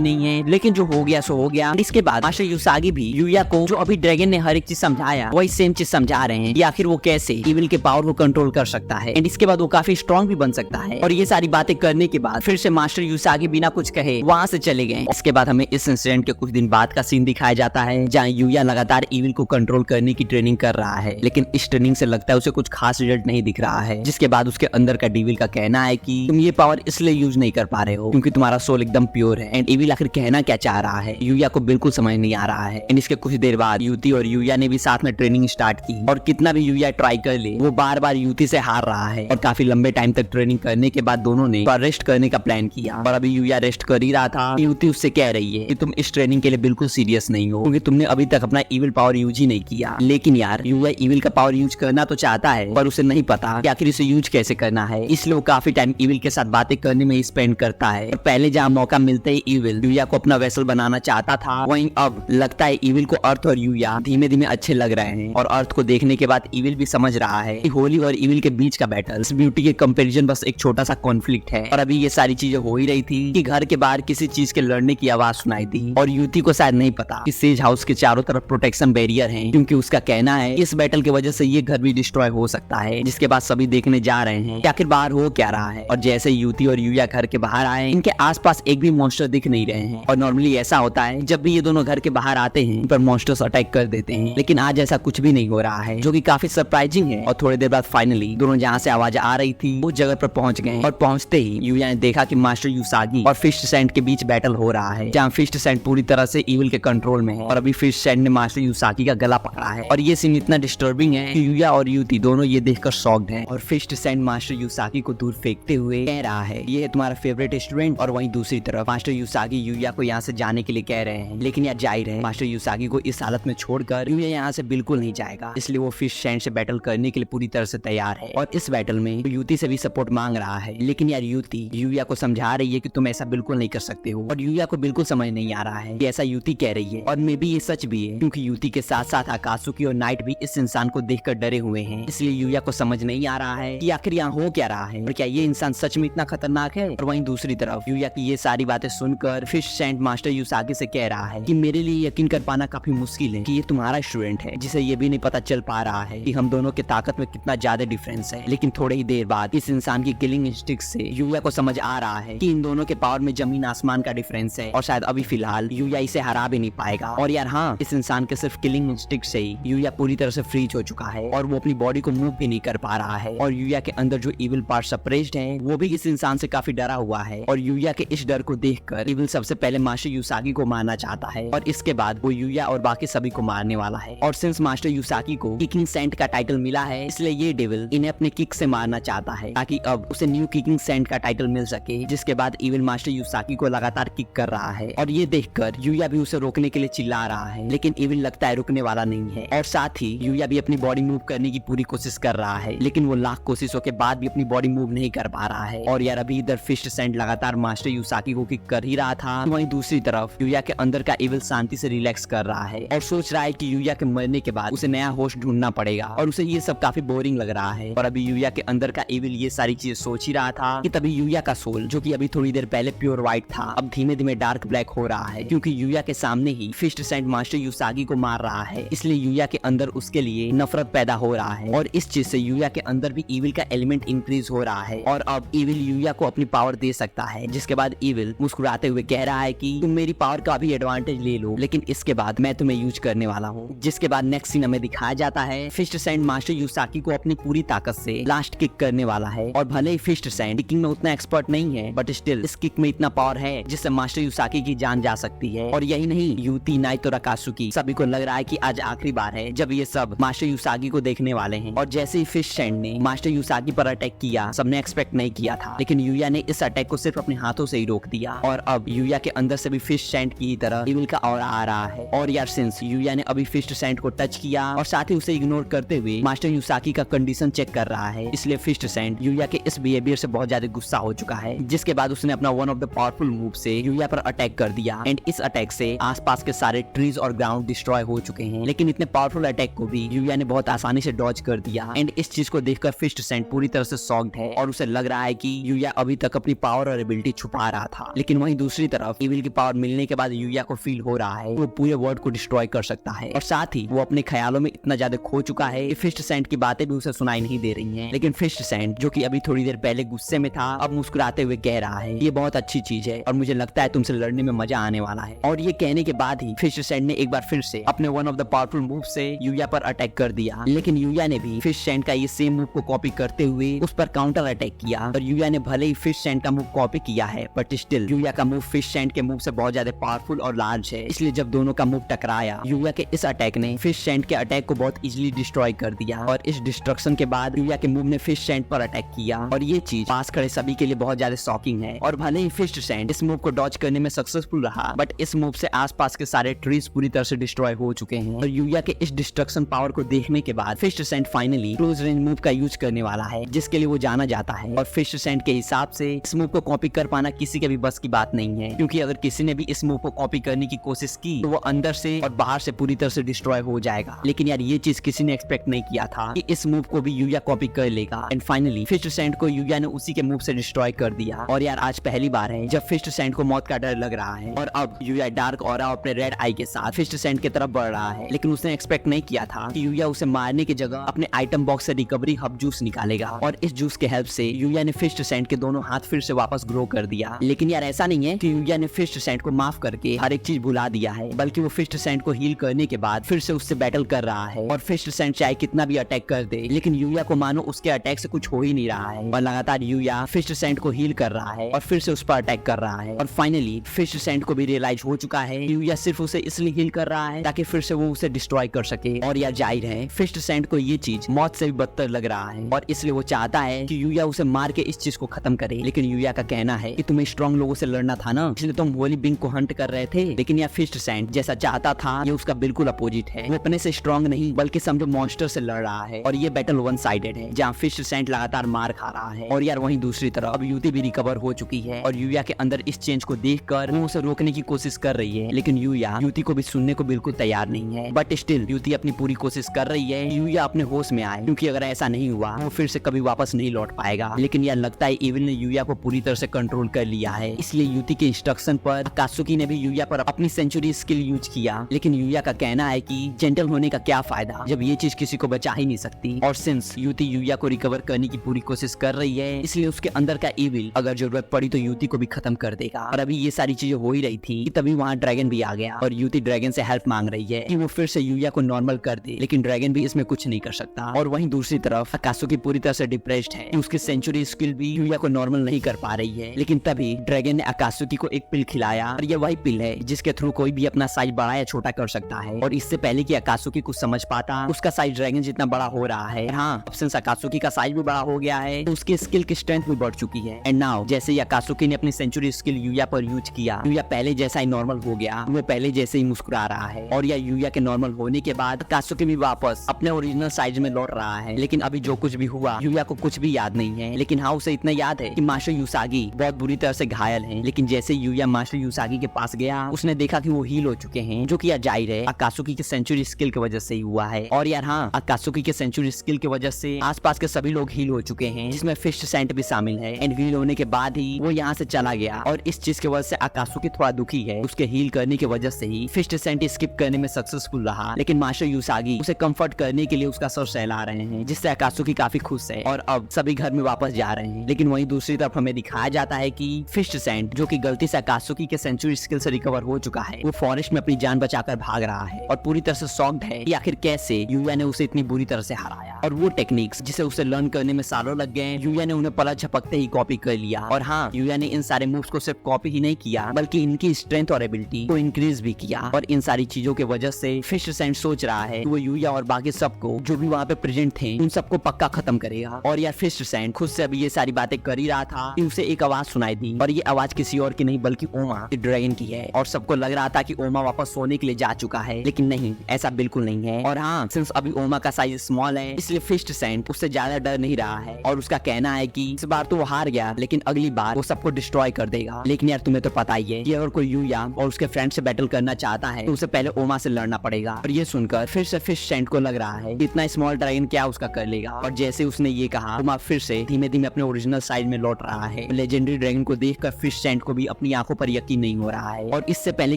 नहीं है, लेकिन जो हो गया सो हो गया। इसके बाद मास्टर युसागी भी यूया को जो अभी ड्रैगन ने हर एक चीज समझाया वही सेम चीज समझा रहे हैं कि आखिर वो कैसे इविल के पावर को कंट्रोल कर सकता है, एंड इसके बाद वो काफी स्ट्रॉन्ग भी बन सकता है। और ये सारी बातें करने के बाद फिर से मास्टर युसागी बिना कुछ कहे वहाँ से चले गए। इसके बाद हमें इस इंसिडेंट के कुछ दिन बाद का सीन दिखाया जाता है जहाँ यूया लगातार इविल को कंट्रोल करने की ट्रेनिंग कर रहा है, लेकिन इस ट्रेनिंग से लगता है उसे कुछ खास रिजल्ट नहीं दिख रहा है। जिसके बाद उसके अंदर का डेविल का कहना है कि तुम ये पावर इसलिए यूज नहीं कर पा रहे हो क्योंकि तुम्हारा सोल एकदम प्योर है। एंड इविल आखिर कहना क्या चाह रहा है यूया को बिल्कुल समझ नहीं आ रहा है। एंड इसके कुछ देर बाद युति और यूया ने भी साथ में ट्रेनिंग स्टार्ट की, और कितना भी यूया ट्राई कर ले वो बार बार युति से हार रहा है। और काफी लंबे टाइम तक ट्रेनिंग करने के बाद दोनों ने रेस्ट करने का प्लान किया, और अभी यूया रेस्ट कर ही रहा था। युति उससे कह रही है कि तुम इस ट्रेनिंग के लिए बिल्कुल सीरियस नहीं हो क्योंकि तुमने अभी तक अपना इविल पावर यूज ही नहीं किया। लेकिन यार यूया इविल का पावर यूज करना तो चाहता है पर उसे नहीं पता कि आखिर इसे यूज कैसे करना है, इसलिए वो काफी टाइम इविल के साथ बातें करने में स्पेंड करता है। और पहले जहाँ मौका मिलते ही इविल यूया को अपना वेसल बनाना चाहता था, वहीं अब लगता है इविल को अर्थ और यूया धीमे धीमे अच्छे लग रहे हैं। और अर्थ को देखने के बाद इविल भी समझ रहा है कि होली और इविल के बीच का बैटल ब्यूटी के कंपैरिजन बस एक छोटा सा कॉन्फ्लिक्ट है। और अभी ये सारी चीजें हो ही रही थी कि घर के बाहर किसी चीज के लड़ने की आवाज सुनाई दी, और युति को शायद नहीं पता कि सेज हाउस के चारों तरफ प्रोटेक्शन बैरियर है, क्योंकि उसका कहना है इस बैटल की वजह से ये घर भी डिस्ट्रॉय हो सकता है। जिसके बाद सभी देखने जा रहे हैं कि आखिर बाहर हो क्या रहा है। और जैसे युति और यूया घर के बाहर आए, इनके आसपास एक भी मॉन्स्टर दिख नहीं रहे हैं। और नॉर्मली ऐसा होता है जब भी ये दोनों घर के बाहर आते हैं पर मॉन्स्टर्स अटैक कर देते हैं, लेकिन आज ऐसा कुछ भी नहीं हो रहा है, जो कि काफी सरप्राइजिंग है। और थोड़ी देर बाद फाइनली दोनों जहाँ से आवाज आ रही थी वो जगह पर पहुंच गए, और पहुंचते ही यूया ने देखा कि मास्टर युसागी और फिस्ट सैंड के बीच बैटल हो रहा है, जहाँ फिस्ट सैंड पूरी तरह से इविल के कंट्रोल में है। और अभी फिस्ट सैंड ने मास्टर युसागी का गला पकड़ा है, और ये सीन इतना डिस्टर्बिंग है कि यूया और युति दोनों ये देखकर शॉक्ड हैं। और फिस्ट सैंड मास्टर युसागी को दूर फेंकते हुए कह रहा है ये है तुम्हारा फेवरेट स्टूडेंट। और वहीं दूसरी तरफ मास्टर युसागी यूया को यहाँ से जाने के लिए कह रहे हैं, लेकिन यार जा ही रहे। मास्टर युसागी को इस हालत में छोड़कर यूया यहाँ से बिल्कुल नहीं जाएगा, इसलिए वो फिस्ट सैंड से बैटल करने के लिए पूरी तरह से तैयार है। और इस बैटल में युति से भी सपोर्ट मांग रहा है, लेकिन यार युति यूया को समझा रही है कि तुम ऐसा बिल्कुल नहीं कर सकते हो। और यूया को बिल्कुल समझ नहीं आ रहा है कि ऐसा युति कह रही है, और मे बी ये सच भी है क्योंकि युति के साथ साथ आकाशुकी और नाइट भी इस इंसान को देखकर डरे हुए हैं। इसलिए यूया को समझ नहीं आ रहा है कि आखिर यहाँ हो क्या रहा है, और क्या ये इंसान सच में इतना खतरनाक है। और वहीं दूसरी तरफ यूया की ये सारी बातें सुनकर फिश सैंड मास्टर युसागी से कह रहा है कि मेरे लिए यकीन कर पाना काफी मुश्किल है कि ये तुम्हारा स्टूडेंट है, जिसे ये भी नहीं पता चल पा रहा है कि हम दोनों की ताकत में कितना ज्यादा डिफरेंस है। लेकिन थोड़ी ही देर बाद इस इंसान की किलिंग इंस्टिंक्ट से यूया को समझ आ रहा है कि इन दोनों के पावर में जमीन आसमान का डिफरेंस है, और शायद अभी फिलहाल यूया इसे हरा भी नहीं पाएगा। और यार हाँ, इस इंसान के सिर्फ किलिंग इंस्टिंक्ट से ही यूया पूरी तरह से फ्रीज हो चुका है, और वो अपनी बॉडी को मूव भी नहीं कर पा रहा है। और यूया के अंदर जो इविल पार्ट सप्रेस्ड है वो भी इस इंसान से काफी डरा हुआ है। और यूया के इस डर को देखकर इविल सबसे पहले मास्टर युसागी को मारना चाहता है, और इसके बाद वो यूया और बाकी सभी को मारने वाला है। और सिंस मास्टर युसागी को किकिंग सेंट का टाइटल मिला है, इसलिए ये डेविल इन्हें अपने किक से मारना चाहता है ताकि अब उसे न्यू किकिंग सेंट का टाइटल मिल सके। जिसके बाद इविल मास्टर युसागी को लगातार किक कर रहा है, और ये देखकर यूया भी उसे रोकने के लिए चिल्ला रहा है, लेकिन इविल लगता है रुकने वाला नहीं है। और साथ ही यूया भी अपनी बॉडी मूव करने की पूरी कोशिश कर रहा है, लेकिन वो लाख कोशिशों के बाद भी अपनी बॉडी मूव नहीं कर पा रहा है। और यार अभी इधर फिस्ट सैंड लगातार मास्टर युसागी को किक कर ही रहा था, वहीं दूसरी तरफ यूया के अंदर का इविल शांति से रिलैक्स कर रहा है और सोच रहा है कि यूया के मरने के बाद उसे नया होस्ट ढूंढना पड़ेगा, और उसे ये सब काफी बोरिंग लग रहा है। और अभी यूया के अंदर का इविल ये सारी चीजें सोच ही रहा था कि तभी यूया का सोल, जो कि अभी थोड़ी देर पहले प्योर व्हाइट था, अब धीमे धीमे डार्क ब्लैक हो रहा है, क्योंकि यूया के सामने ही फिस्ट सैंड मास्टर युसागी को मार रहा है। इसलिए यूया के अंदर उसके लिए नफरत पैदा हो रहा है, और इस चीज से यूया के अंदर भी इविल का एलिमेंट इंक्रीज हो रहा है, और अब इविल यूया को अपनी पावर दे सकता है। जिसके बाद इविल मुस्कुराते हुए कह रहा है कि तुम मेरी पावर का भी एडवांटेज ले लो, लेकिन इसके बाद मैं तुम्हें यूज करने वाला हूँ। जिसके बाद नेक्स्ट सीन हमें दिखाया जाता है फिस्ट सैंड मास्टर युसागी को अपनी पूरी ताकत से लास्ट किक करने वाला है। और भले ही फिस्ट सैंड किकिंग में उतना एक्सपर्ट नहीं है, बट स्टिल इस किक में इतना पावर है जिससे मास्टर युसागी की जान जा सकती है। और यही नहीं, युति, नाइट और आकाशुकी सभी को लग रहा है कि आज आखिरी बार है जब ये सब मास्टर युसागी को देखने वाले हैं। और जैसे ही फिस्ट सैंड ने मास्टर युसागी पर अटैक किया, सबने एक्सपेक्ट नहीं किया था, लेकिन यूया ने इस अटैक को सिर्फ अपने हाथों से ही रोक दिया। और अब यूया के अंदर से भी फिस्ट सैंड की तरह इविल का ऑरा आ रहा है। और यार सिंस यूया ने अभी फिस्ट सैंड को टच किया और साथ ही उसे इग्नोर करते हुए मास्टर युसागी का कंडीशन चेक कर रहा है, इसलिए फिस्ट सैंड यूया के इस बिहेवियर से बहुत ज्यादा गुस्सा हो चुका है। जिसके बाद उसने अपना one of the powerful move से यूया पर अटैक कर दिया, एंड इस अटैक से आसपास के सारे ट्रीज और ग्राउंड डिस्ट्रॉय हो चुके हैं। लेकिन इतने पावरफुल अटैक को भी यूया ने बहुत आसानी से डॉज कर दिया। एंड इस चीज को देखकर फिस्ट सैंड पूरी तरह से शॉक्ड है और उसे लग रहा है कि यूया अभी तक अपनी पावर और एबिलिटी छुपा रहा था। लेकिन वहीं दूसरी तरफ इविल की पावर मिलने के बाद यूया को फील हो रहा है वो पूरे वर्ल्ड को डिस्ट्रॉय कर सकता है और साथ ही वो अपने ख्यालों में इतना ज्यादा खो चुका है कि फिस्ट सैंड की बातें भी उसे सुनाई नहीं दे रही हैं। लेकिन फिस्ट सैंड जो कि अभी थोड़ी देर पहले गुस्से में था अब मुस्कुराते हुए कह रहा है ये बहुत अच्छी चीज है और मुझे लगता है तुमसे लड़ने में मजा आने वाला है। और ये कहने के बाद ही फिस्ट सैंड ने एक बार फिर से अपने one of the powerful move से यूया पर अटैक कर दिया। लेकिन यूया ने भी फिस्ट सैंड का ये सेम मूव को कॉपी करते हुए उस पर काउंटर अटैक किया। और यूया ने भले ही फिस्ट सैंड का मूव कॉपी किया है बट स्टिल यूया का मूव फिस्ट सैंड के मूव से बहुत ज्यादा पावरफुल और लार्ज है। इसलिए जब दोनों का मूव टकराया यूया के इस अटैक ने फिस्ट सैंड के अटैक को बहुत इजीली डिस्ट्रॉय कर दिया। और इस डिस्ट्रक्शन के बाद यूया के मूव ने फिस्ट सैंड पर अटैक किया और ये चीज पास खड़े सभी के लिए बहुत ज्यादा शॉकिंग है। और भले ही फिस्ट सैंड इस मूव को डॉज करने में सक्सेसफुल रहा बट इस मूव से आसपास के सारे ट्रीज पूरी तरह से डिस्ट्रॉय हो चुके हैं। और यूया के इस डिस्ट्रक्शन पावर को देखने के बाद fists and finally close range move का यूज करने वाला है जिसके लिए वो जाना जाता है। और फिस्ट सैंड के हिसाब से इस मूव को कॉपी कर पाना किसी के भी बस की बात नहीं है, क्योंकि अगर किसी ने भी इस मूव को कॉपी करने की कोशिश की तो वो अंदर से और बाहर से पूरी तरह से डिस्ट्रॉय हो जाएगा। लेकिन यार ये चीज किसी ने एक्सपेक्ट नहीं किया था कि इस मूव को भी यूया कॉपी कर लेगा। एंड फाइनली फिस्ट सैंड को यूया ने उसी के मूव से डिस्ट्रॉय कर दिया। और यार आज पहली बार है जब फिस्ट सैंड को मौत का डर लग रहा है और अब यूया डार्क ऑरा और अपने रेड आई के साथ फिस्ट सैंड की तरफ बढ़ रहा है। लेकिन उसने एक्सपेक्ट नहीं किया था कि यूया उसे मारने की जगह अपने आइटम बॉक्स से रिकवरी हब जूस निकालेगा और इस जूस के हेल्प से यूया ने फिस्ट सैंड के दोनों हाथ फिर से वापस ग्रो कर दिया। लेकिन यार ऐसा नहीं है कि यूया ने फिस्ट सैंड को माफ करके हर एक चीज भुला दिया है, बल्कि वो फिस्ट सैंड को हील करने के बाद फिर से उससे बैटल कर रहा है। और फिस्ट सैंड चाहे कितना भी अटैक कर दे लेकिन यूया को मानो उसके अटैक से कुछ हो ही नहीं रहा है। और लगातार यूया फिस्ट सैंड को हील कर रहा है और फिर से उस पर अटैक कर रहा है। और फाइनली फिस्ट सैंड को भी रियलाइज हो चुका है यूया सिर्फ उसे इसलिए हील कर रहा है ताकि फिर से वो उसे डिस्ट्रॉय कर सके। और यार जाहिर है फिस्ट सैंड को ये चीज मौत से भी बदतर लग रहा है और इसलिए वो चाहता है कि यूया उसे मार के इस चीज को खत्म करे। लेकिन यूया का कहना है कि तुम्हें स्ट्रॉन्ग लोगों से लड़ना था ना, इसलिए तुम होली बिंग को हंट कर रहे थे। लेकिन यार फिस्ट सैंड जैसा चाहता था ये उसका बिल्कुल अपोजिट है। वो अपने से स्ट्रॉन्ग नहीं बल्कि समझो मॉन्स्टर से लड़ रहा है और ये बैटल वन साइडेड है जहाँ फिस्ट सैंड लगातार मार खा रहा है। और यार वहीं दूसरी तरफ अब यूती भी रिकवर हो चुकी है और यूया के अंदर इस चेंज को देखकर वो उसे रोकने की कोशिश कर रही है। लेकिन यूया यूती को भी सुनने को बिल्कुल तैयार नहीं है। बट स्टिल यूती अपनी पूरी कोशिश कर रही है यूया अपने होश में आए, क्योंकि अगर ऐसा नहीं हुआ वो फिर से कभी वापस नहीं लौट पाएगा। लेकिन यार लगता है इविल ने यूया को पूरी तरह से कंट्रोल कर लिया है, इसलिए यूती के इंस्ट्रक्शन पर कात्सुकी ने भी यूया पर अपनी सेंचुरी स्किल यूज किया। लेकिन यूया का कहना है कि जेंटल होने का क्या फायदा जब ये चीज किसी को बचा ही नहीं सकती। और सिंस यूती यूया को रिकवर करने की पूरी कोशिश कर रही है इसलिए उसके अंदर का इविल अगर जरूरत पड़ी तो यूती को भी खत्म कर देगा। और अभी ये सारी चीजें हो ही रही थी कि तभी वहाँ ड्रैगन भी आ गया और यूती ड्रैगन से हेल्प मांग रही है कि वो फिर से यूया को नॉर्मल कर दे। लेकिन ड्रैगन भी इसमें कुछ नहीं कर सकता। और वहीं दूसरी तरफ कात्सुकी पूरी तरह से डिप्रेस्ड है कि उसकी सेंचुरी स्किल भी यूया को नॉर्मल नहीं कर पा रही है। लेकिन तभी ड्रैगन ने कात्सुकी को एक पिल खिलाया और ये वही पिल है जिसके थ्रू कोई भी अपना साइज बड़ा या छोटा कर सकता है। और इससे पहले कि कात्सुकी कुछ समझ पाता उसका साइज ड्रैगन जितना बड़ा हो रहा है। हाँ, सिंस कात्सुकी का साइज भी बड़ा हो गया है तो उसकी स्किल की स्ट्रेंथ भी बढ़ चुकी है। एंड नाउ जैसे कात्सुकी ने अपनी सेंचुरी स्किल यूया पर यूज किया, यूया पहले जैसा ही नॉर्मल हो गया, वो पहले जैसे ही मुस्कुरा रहा है। और यूया के नॉर्मल होने के बाद कात्सुकी भी वापस अपने ओरिजिनल साइज में लौट रहा है। लेकिन अभी जो कुछ भी हुआ यूया को कुछ भी याद नहीं है। लेकिन हाँ, उसे इतना याद है कि मास्टर यूसागी बहुत बुरी तरह से घायल है। लेकिन जैसे यूया मास्टर यूसागी के पास गया उसने देखा कि वो हील हो चुके हैं, जो कि जाहिर है कात्सुकी के सेंचुरी स्किल की वजह से ही हुआ है। और यार हाँ, कात्सुकी के सेंचुरी स्किल की वजह से आसपास के सभी लोग हील हो चुके हैं, जिसमें फिस्ट सैंड भी शामिल है। एंड हील होने के बाद ही वो यहाँ से चला गया। और इस चीज की वजह से कात्सुकी थोड़ा दुखी है। उसके हील करने की वजह से ही फिस्ट सैंड स्किप करने में सक्सेसफुल रहा। लेकिन मास्टर यूसागी उसे कंफर्ट करने के लिए उसका सर सहला रहे हैं, जिससे कात्सुकी काफी खुश है और अब सभी घर में वापस जा रहे हैं। लेकिन वहीं दूसरी तरफ हमें दिखाया जाता है कि फिस्ट सैंड, जो कि गलती से कात्सुकी के सेंचुरी स्किल से रिकवर हो चुका है, वो फॉरेस्ट में अपनी जान बचाकर भाग रहा है और पूरी तरह से शॉक्ड है कि आखिर कैसे यूया ने उसे इतनी बुरी तरह से हराया। और वो टेक्निक्स जिसे उसे लर्न करने में सालों लग गए, यूया ने उन्हें पलक झपकते ही कॉपी कर लिया। और हाँ, यूया ने इन सारे मूव्स को सिर्फ कॉपी ही नहीं किया बल्कि इनकी स्ट्रेंथ और एबिलिटी को इंक्रीज भी किया। और इन सारी चीजों की वजह से फिस्ट सैंड सोच रहा है कि वो यूया और बाकी सबको जो भी वहाँ पे प्रेजेंट थे उन सबको पक्का खत्म करेगा। और यार फिस्ट सैंड खुद से अभी ये सारी बातें कर ही रहा था कि उसे एक आवाज सुनाई दी और ये आवाज किसी और की नहीं बल्कि ओमा ड्रैगन की है। और सबको लग रहा था कि ओमा वापस सोने के लिए जा चुका है, लेकिन नहीं, ऐसा बिल्कुल नहीं है। और हाँ, सिंस अभी ओमा का साइज स्मॉल है इसलिए फिस्ट सेंट उससे ज्यादा डर नहीं रहा है और उसका कहना है कि इस बार तो वो हार गया, लेकिन अगली बार वो सबको डिस्ट्रॉय कर देगा। लेकिन यार तुम्हें तो पता ही है कि अगर कोई यूया और उसके फ्रेंड से बैटल करना चाहता है तो उसे पहले ओमा से लड़ना पड़ेगा। और ये सुनकर फिर से फिश सेंट को लग रहा है इतना स्मॉल ड्रैगन क्या उसका कर लेगा। और जैसे उसने ये कहा, ओमा फिर से धीमे धीमे अपने ओरिजिनल साइज में लौट रहा है। लेजेंडरी ड्रैगन को देखकर फिश सेंट को भी अपनी आंखों पर यकीन नहीं हो रहा है और इससे पहले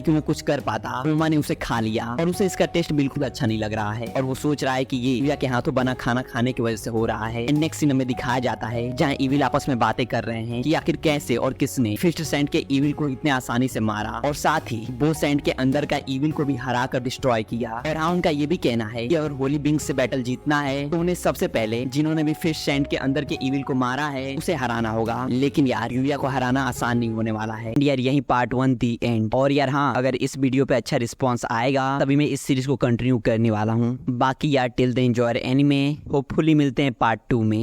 कि वो कुछ कर पाता, ओमा ने उसे खा लिया और उसे इसका टेस्ट बिल्कुल अच्छा नहीं लग रहा है और वो सोच रहा है कि ये यूया के हाथों बना खाना खाने की वजह से हो रहा है। नेक्स्ट सीन में दिखाया जाता है जहाँ इविल आपस में बातें कर रहे हैं कि आखिर कैसे और किसने फिस्ट सेंट के इविल को इतने आसानी से मारा और साथ ही बो सेंट के अंदर का इविल को भी हरा कर डिस्ट्रॉय किया। और हाँ, उनका ये भी कहना है कि अगर होली बिंग से बैटल जीतना है तो उन्हें सबसे पहले जिन्होंने भी फिश सेंट के अंदर के इविल को मारा है उसे हराना होगा। लेकिन यार यूया को हराना आसान नहीं होने वाला है। यार यही पार्ट 1 दी एंड। और यार हाँ, अगर इस वीडियो पे अच्छा रिस्पॉन्स आएगा तभी मैं इस सीरीज को कंटिन्यू करने वाला हूँ। बाकी यार till the enjoy anime, hopefully मिलते हैं पार्ट 2 में।